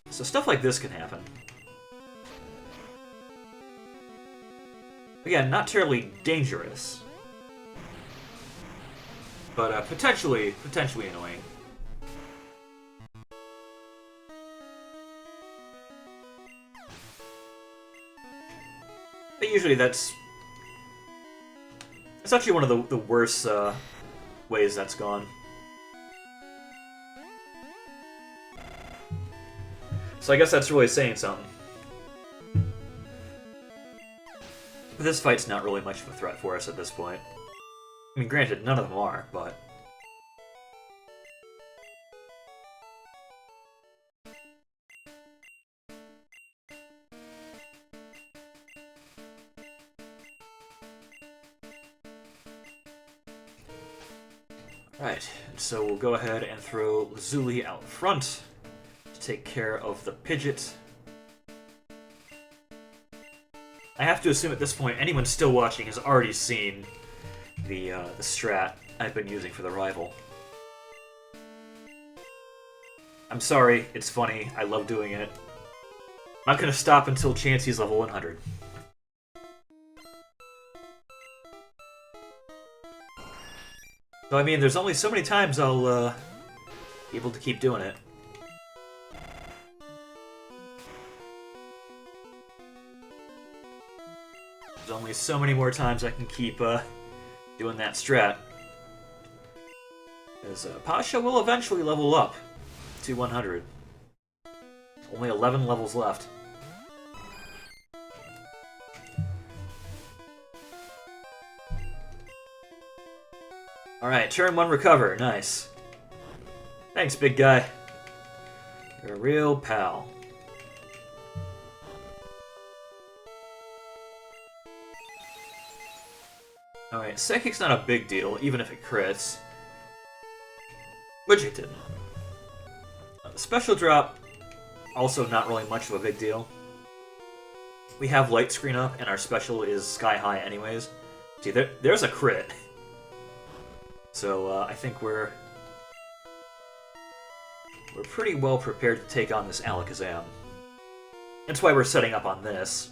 So stuff like this can happen. Again, not terribly dangerous, but potentially annoying. But usually that's actually one of the worst ways that's gone. So I guess that's really saying something. But this fight's not really much of a threat for us at this point. I mean, granted, none of them are, but... Right, so we'll go ahead and throw Lazuli out front to take care of the Pidgeot. I have to assume at this point anyone still watching has already seen the strat I've been using for the rival. I'm sorry, it's funny, I love doing it. I'm not gonna stop until Chansey's level 100. So I mean, there's only so many times I'll be able to keep doing it. There's only so many more times I can keep doing that strat. Because Pasha will eventually level up to 100. Only 11 levels left. Alright, turn 1 recover. Nice. Thanks, big guy. You're a real pal. Alright, Psychic's not a big deal, even if it crits. Which it didn't. The special drop, also not really much of a big deal. We have light screen up, and our special is sky high anyways. See, there's a crit. So I think we're pretty well prepared to take on this Alakazam. That's why we're setting up on this.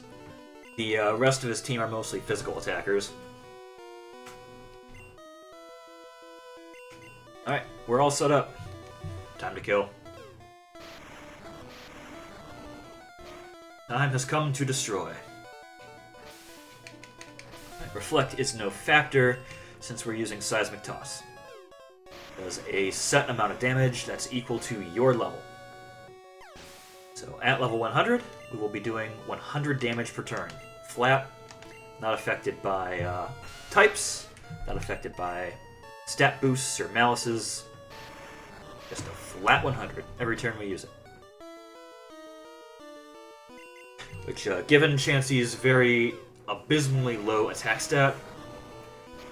The rest of his team are mostly physical attackers. Alright, we're all set up. Time to kill. Time has come to destroy. Reflect is no factor, since we're using Seismic Toss. It does a set amount of damage that's equal to your level. So at level 100, we will be doing 100 damage per turn. Flat, not affected by types, not affected by stat boosts or malices. Just a flat 100 every turn we use it. Which, given Chansey's very abysmally low attack stat,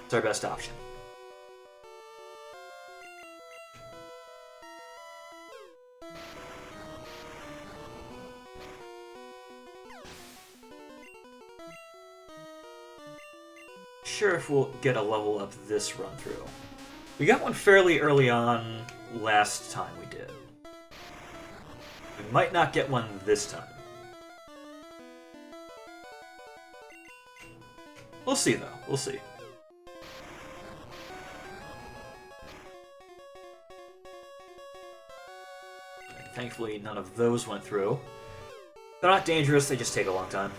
it's our best option. Sure if we'll get a level up this run through. We got one fairly early on last time we did. We might not get one this time. We'll see though, we'll see. Thankfully, none of those went through. They're not dangerous, they just take a long time.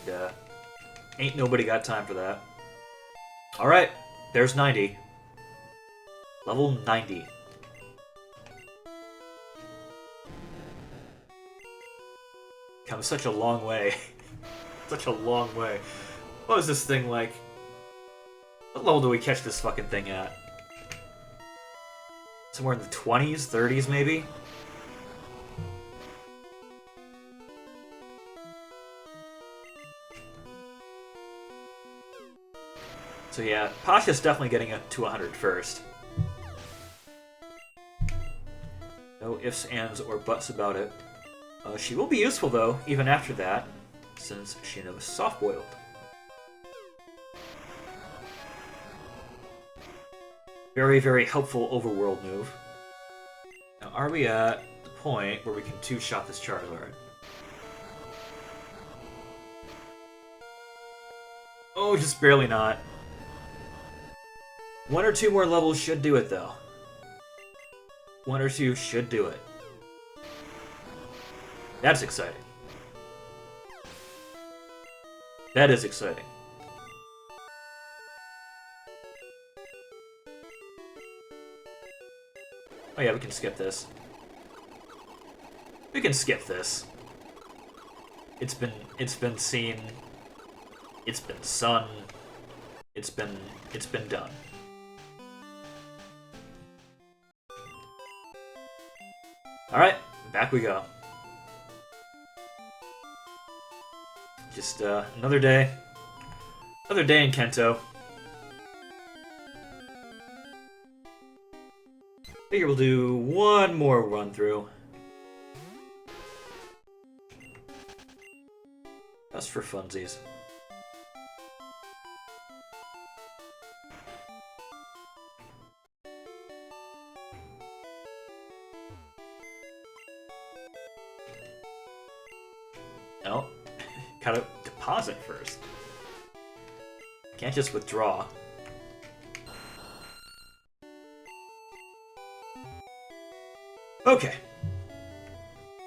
And, ain't nobody got time for that. Alright, there's 90. Level 90. Come such a long way. Such a long way. What was this thing like? What level do we catch this fucking thing at? Somewhere in the 20s, 30s maybe? So yeah, Pasha's definitely getting it to 100 first. No ifs, ands, or buts about it. She will be useful though, even after that, since she knows Soft-Boiled. Very, very helpful overworld move. Now, are we at the point where we can two-shot this Charizard? Oh, just barely not. One or two more levels should do it, though. One or two should do it. That's exciting. That is exciting. Oh yeah, we can skip this. We can skip this. It's been seen. It's been sun. It's been done. Alright, back we go. Just another day. Another day in Kento. Figure we'll do one more run through. Just for funsies. No. Gotta deposit first. Can't just withdraw. Okay.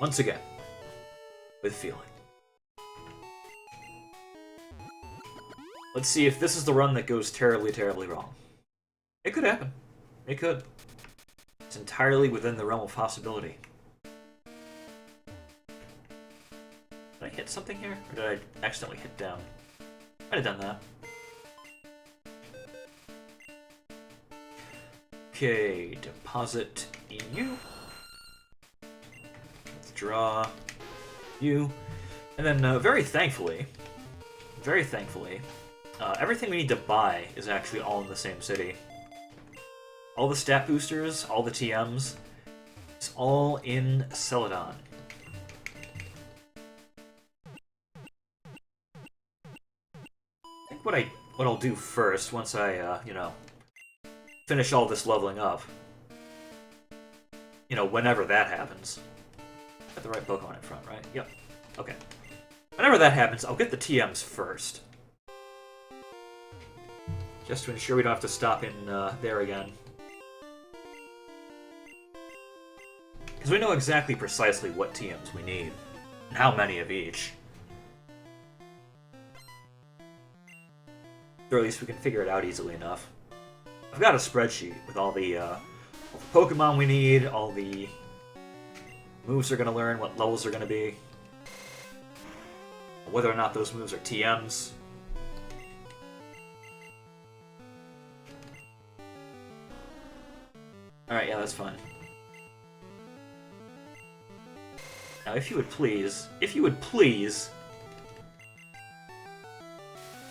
Once again. With feeling. Let's see if this is the run that goes terribly, terribly wrong. It could happen. It could. It's entirely within the realm of possibility. Did I hit something here? Or did I accidentally hit down? I'd have done that. Okay, deposit EU. Withdraw you. And then, very thankfully, everything we need to buy is actually all in the same city. All the stat boosters, all the TMs, it's all in Celadon. I think what I'll do first, once I, you know, finish all this leveling up, you know, whenever that happens. Got the right Pokemon in front, right? Yep. Okay. Whenever that happens, I'll get the TMs first. Just to ensure we don't have to stop in there again. Because we know exactly precisely what TMs we need, and how many of each. Or at least we can figure it out easily enough. I've got a spreadsheet with all the Pokemon we need, all the moves they're going to learn, what levels they're going to be, whether or not those moves are TMs. Alright, yeah, that's fine. Now, if you would please...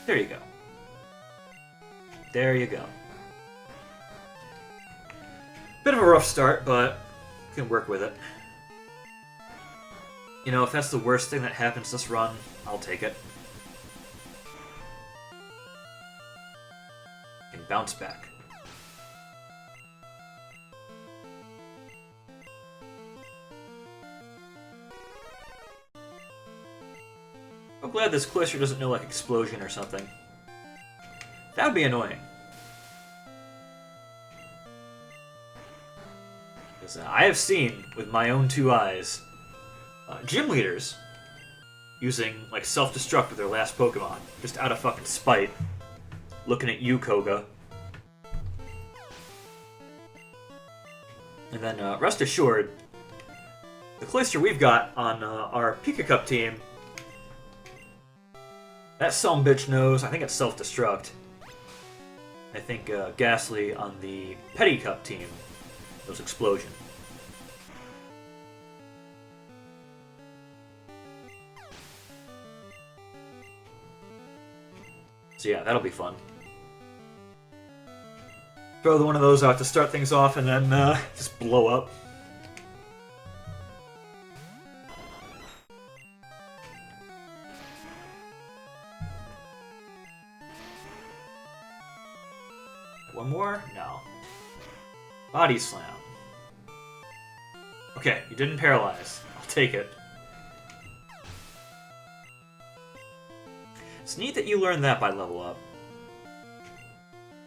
There you go. There you go. Bit of a rough start, but we can work with it. You know, if that's the worst thing that happens this run, I'll take it. And bounce back. I'm glad this Clisher doesn't know, like, Explosion or something. That would be annoying. Because I have seen, with my own two eyes, gym leaders using, like, self-destruct with their last Pokemon, just out of fucking spite, looking at you, Koga. And then, rest assured, the Clisher we've got on our Pika Cup team, that sumbitch knows, I think it's self-destruct. I think Ghastly on the Petit Cup team knows Explosion. So yeah, that'll be fun. Throw one of those out to start things off and then just blow up. One more? No. Body Slam. Okay, you didn't paralyze. I'll take it. It's neat that you learned that by level up.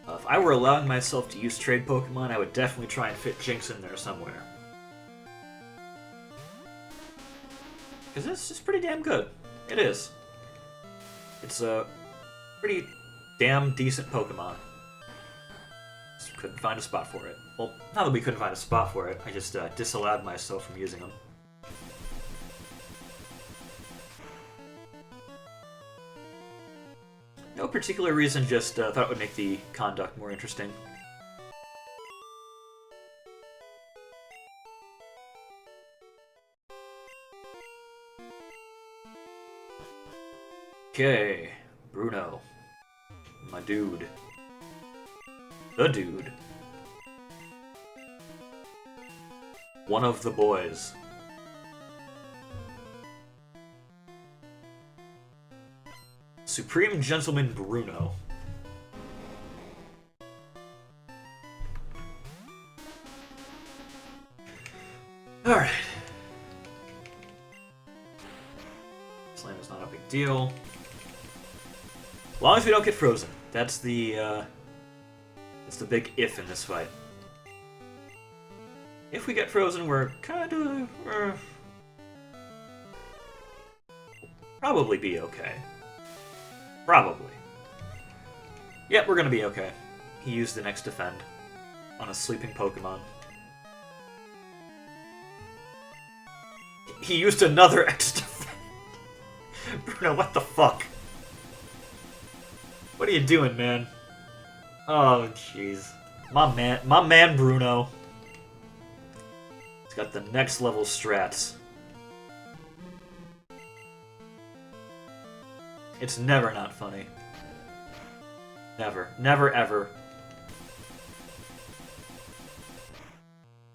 If I were allowing myself to use trade Pokemon, I would definitely try and fit Jinx in there somewhere. Because this is pretty damn good. It is. It's a pretty damn decent Pokemon. Just couldn't find a spot for it. Well, not that we couldn't find a spot for it, I just disallowed myself from using them. No particular reason, just thought it would make the conduct more interesting. Okay, Bruno. My dude. The dude. One of the boys. Supreme Gentleman Bruno. Alright. Slam is not a big deal. As long as we don't get frozen. That's the big if in this fight. If we get frozen, we're kind of... probably be okay. Probably. Yep, we're gonna be okay. He used the next defend on a sleeping Pokemon. He used another X defend. Bruno, what the fuck? What are you doing, man? Oh, jeez. My man Bruno. He's got the next level strats. It's never not funny. Never. Never, ever.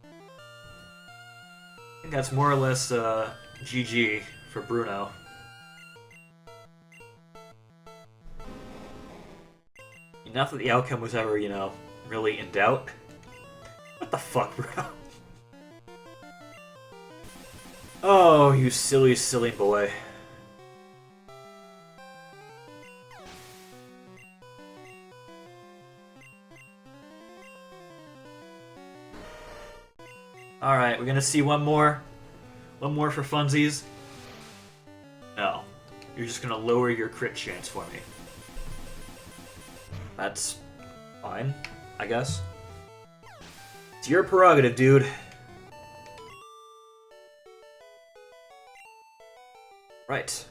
I think that's more or less GG for Bruno. Not that the outcome was ever, you know, really in doubt. What the fuck, Bruno? Oh, you silly, silly boy. Alright, we're gonna see one more. One more for funsies. No. You're just gonna lower your crit chance for me. That's fine, I guess. It's your prerogative, dude. Right.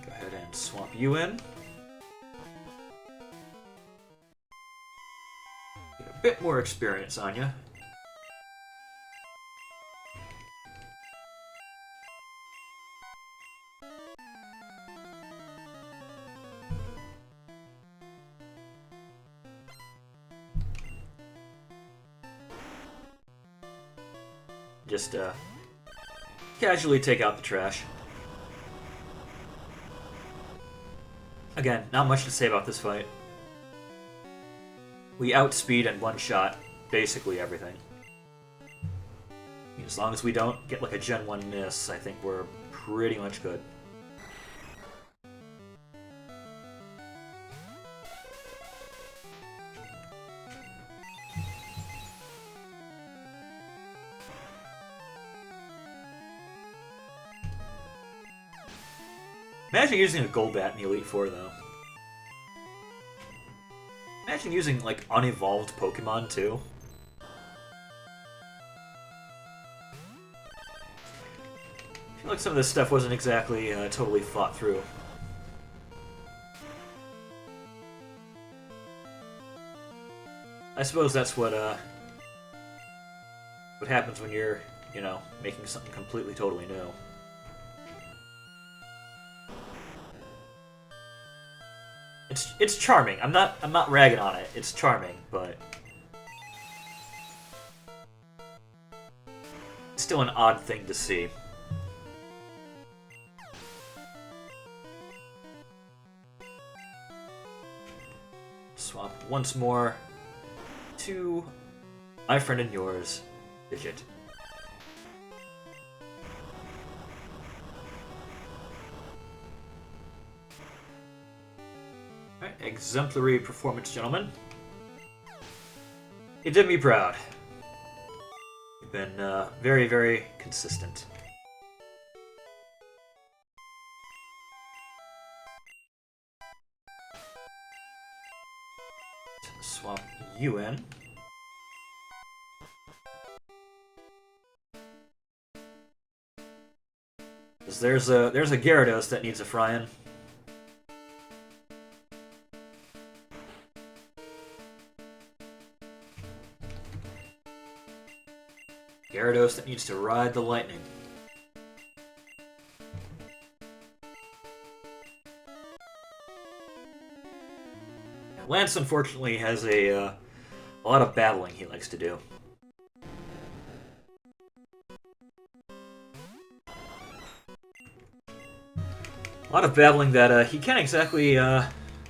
Go ahead and swap you in. Get a bit more experience on you. Just, casually take out the trash. Again, not much to say about this fight. We outspeed and one-shot basically everything. As long as we don't get like a Gen 1 miss, I think we're pretty much good. Imagine using a Golbat in the Elite Four, though. Imagine using, like, unevolved Pokemon, too. I feel like some of this stuff wasn't exactly totally thought through. I suppose that's what happens when you're, you know, making something completely, totally new. It's charming. I'm not ragging on it. It's charming, but it's still an odd thing to see. Swap once more to my friend and yours, Digit. Exemplary performance, gentlemen. You did me proud. You've been very, very consistent. Swap you in. There's a Gyarados that needs a frying. Gyarados that needs to ride the lightning. And Lance, unfortunately, has a lot of battling he likes to do. A lot of battling that he can't exactly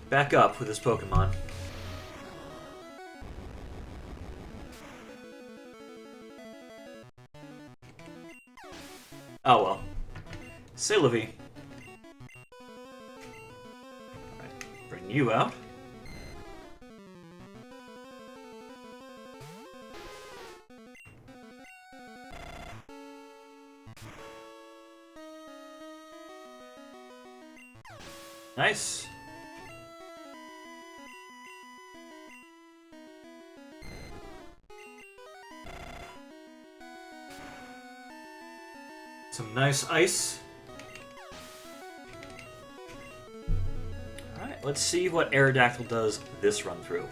back up with his Pokemon. Oh well. C'est la vie. Alright, bring you out. Nice. Some nice ice. Alright, let's see what Aerodactyl does this run through.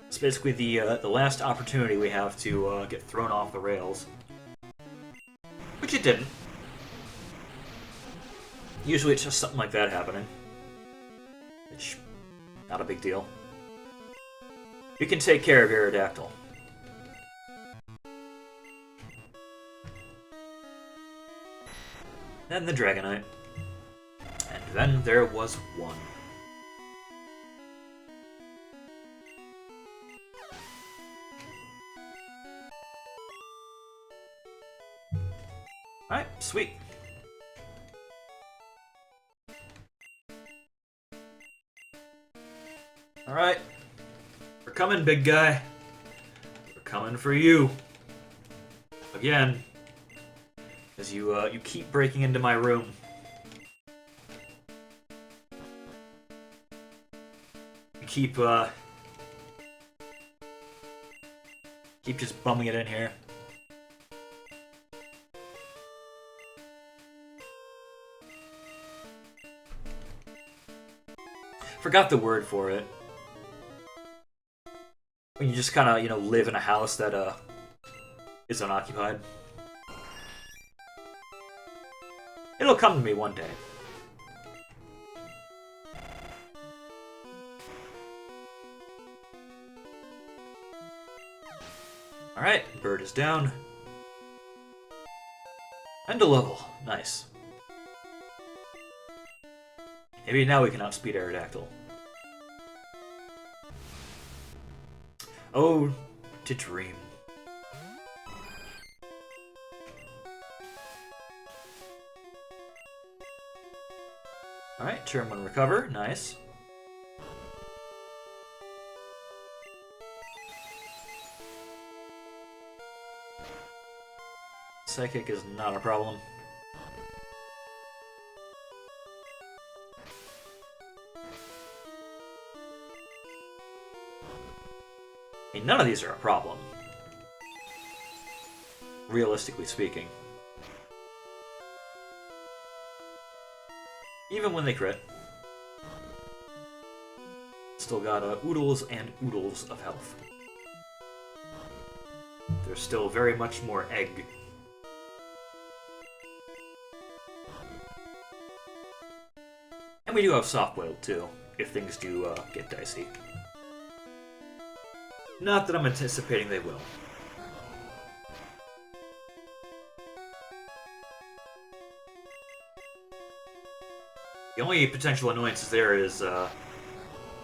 It's basically the last opportunity we have to get thrown off the rails. Which it didn't. Usually it's just something like that happening. Which, not a big deal. We can take care of Aerodactyl. Then the Dragonite. And then there was one. Alright, sweet. Alright. We're coming, big guy. We're coming for you. Again. As you keep breaking into my room. You keep just bumming it in here. Forgot the word for it. When you just kind of, live in a house that is unoccupied. It'll come to me one day. Alright, bird is down. And a level. Nice. Maybe now we can outspeed Aerodactyl. Oh, to dream. Alright, turn 1 recover. Nice. Psychic is not a problem. I mean, none of these are a problem. Realistically speaking. Even when they crit. Still got oodles and oodles of health. There's still very much more egg. And we do have soft boiled too, if things do get dicey. Not that I'm anticipating they will. The only potential annoyances there is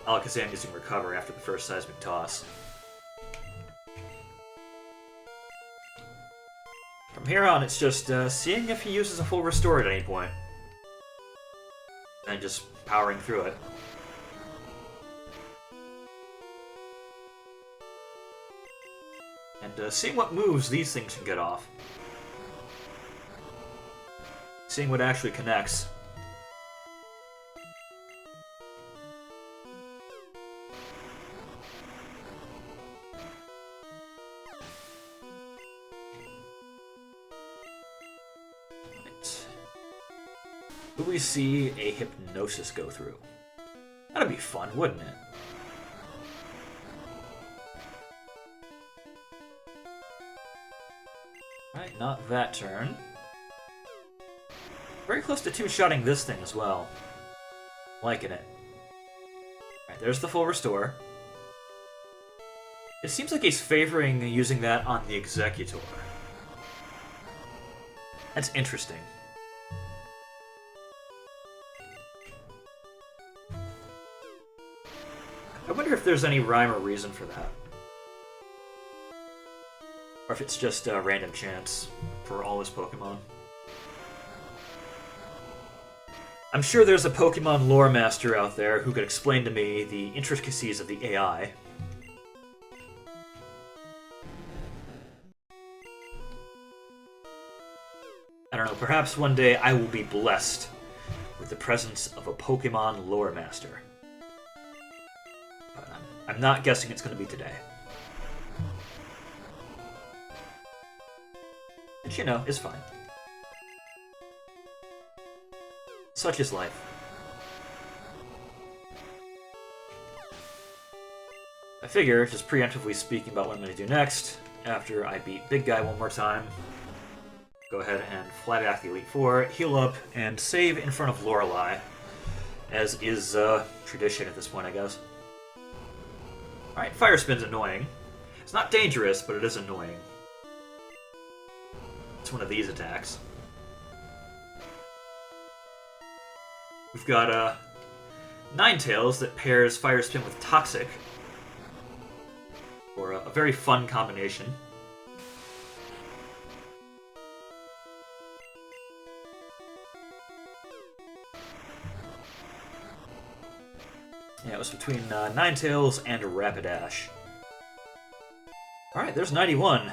Alakazam using Recover after the first Seismic Toss. From here on, it's just seeing if he uses a full Restore at any point. And just powering through it. And seeing what moves these things can get off. Seeing what actually connects. Will we see a hypnosis go through? That'd be fun, wouldn't it? Alright, not that turn. Very close to two-shotting this thing as well. Liking it. Alright, there's the full restore. It seems like he's favoring using that on the Executor. That's interesting. I wonder if there's any rhyme or reason for that. Or if it's just a random chance for all his Pokemon. I'm sure there's a Pokemon lore master out there who could explain to me the intricacies of the AI. I don't know, perhaps one day I will be blessed with the presence of a Pokemon lore master. But I'm not guessing it's going to be today. Which, you know, is fine. Such is life. I figure, just preemptively speaking about what I'm going to do next, after I beat Big Guy one more time, go ahead and fly back the Elite Four, heal up, and save in front of Lorelei, as is tradition at this point, I guess. Alright, Fire Spin's annoying. It's not dangerous, but it is annoying. It's one of these attacks. We've got Ninetales that pairs Fire Spin with Toxic, for a very fun combination. Yeah, it was between Ninetales and Rapidash. Alright, there's 91.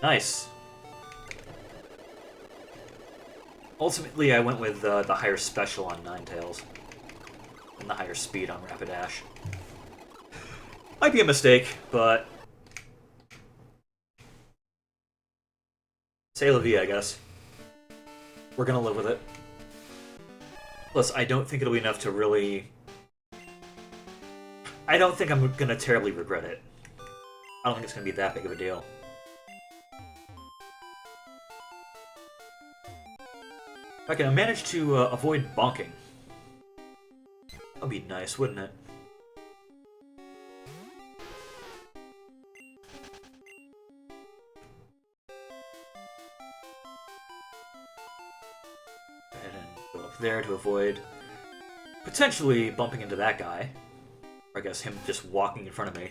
Nice. Ultimately, I went with the higher special on Ninetales, and the higher speed on Rapidash. Might be a mistake, but c'est la vie, I guess. We're gonna live with it. Plus, I don't think it'll be enough to really... I don't think I'm gonna terribly regret it. I don't think it's gonna be that big of a deal. If I can manage to avoid bonking, that'd be nice, wouldn't it? Go ahead and go up there to avoid potentially bumping into that guy. Or I guess him just walking in front of me.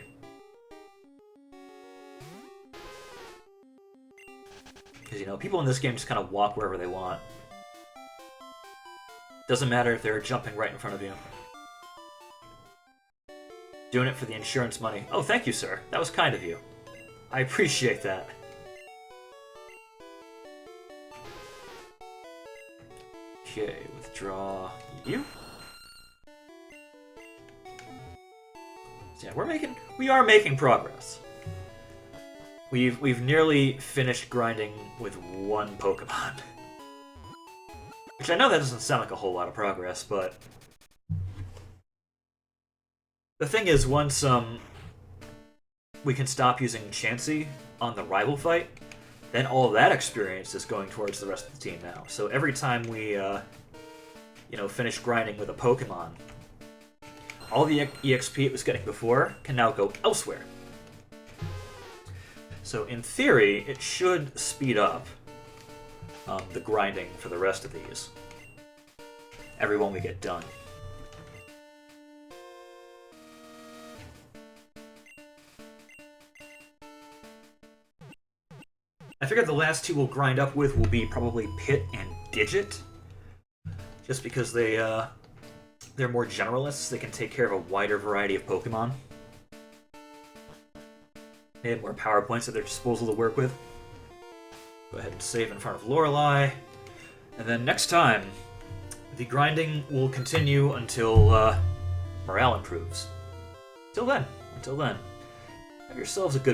Because, you know, people in this game just kind of walk wherever they want. Doesn't matter if they're jumping right in front of you. Doing it for the insurance money. Oh, thank you, sir. That was kind of you. I appreciate that. Okay, withdraw you. So yeah, we are making progress. We've nearly finished grinding with one Pokemon. Which I know that doesn't sound like a whole lot of progress, but the thing is, once we can stop using Chansey on the rival fight, then all that experience is going towards the rest of the team now. So every time we, you know, finish grinding with a Pokemon, all the EXP it was getting before can now go elsewhere. So in theory, it should speed up the grinding for the rest of these. Every one we get done. I figured the last two we'll grind up with will be probably Pit and Digit. Just because they're more generalists, they can take care of a wider variety of Pokemon. They have more power points at their disposal to work with. Go ahead and save in front of Lorelei. And then next time, the grinding will continue until morale improves. Until then, have yourselves a good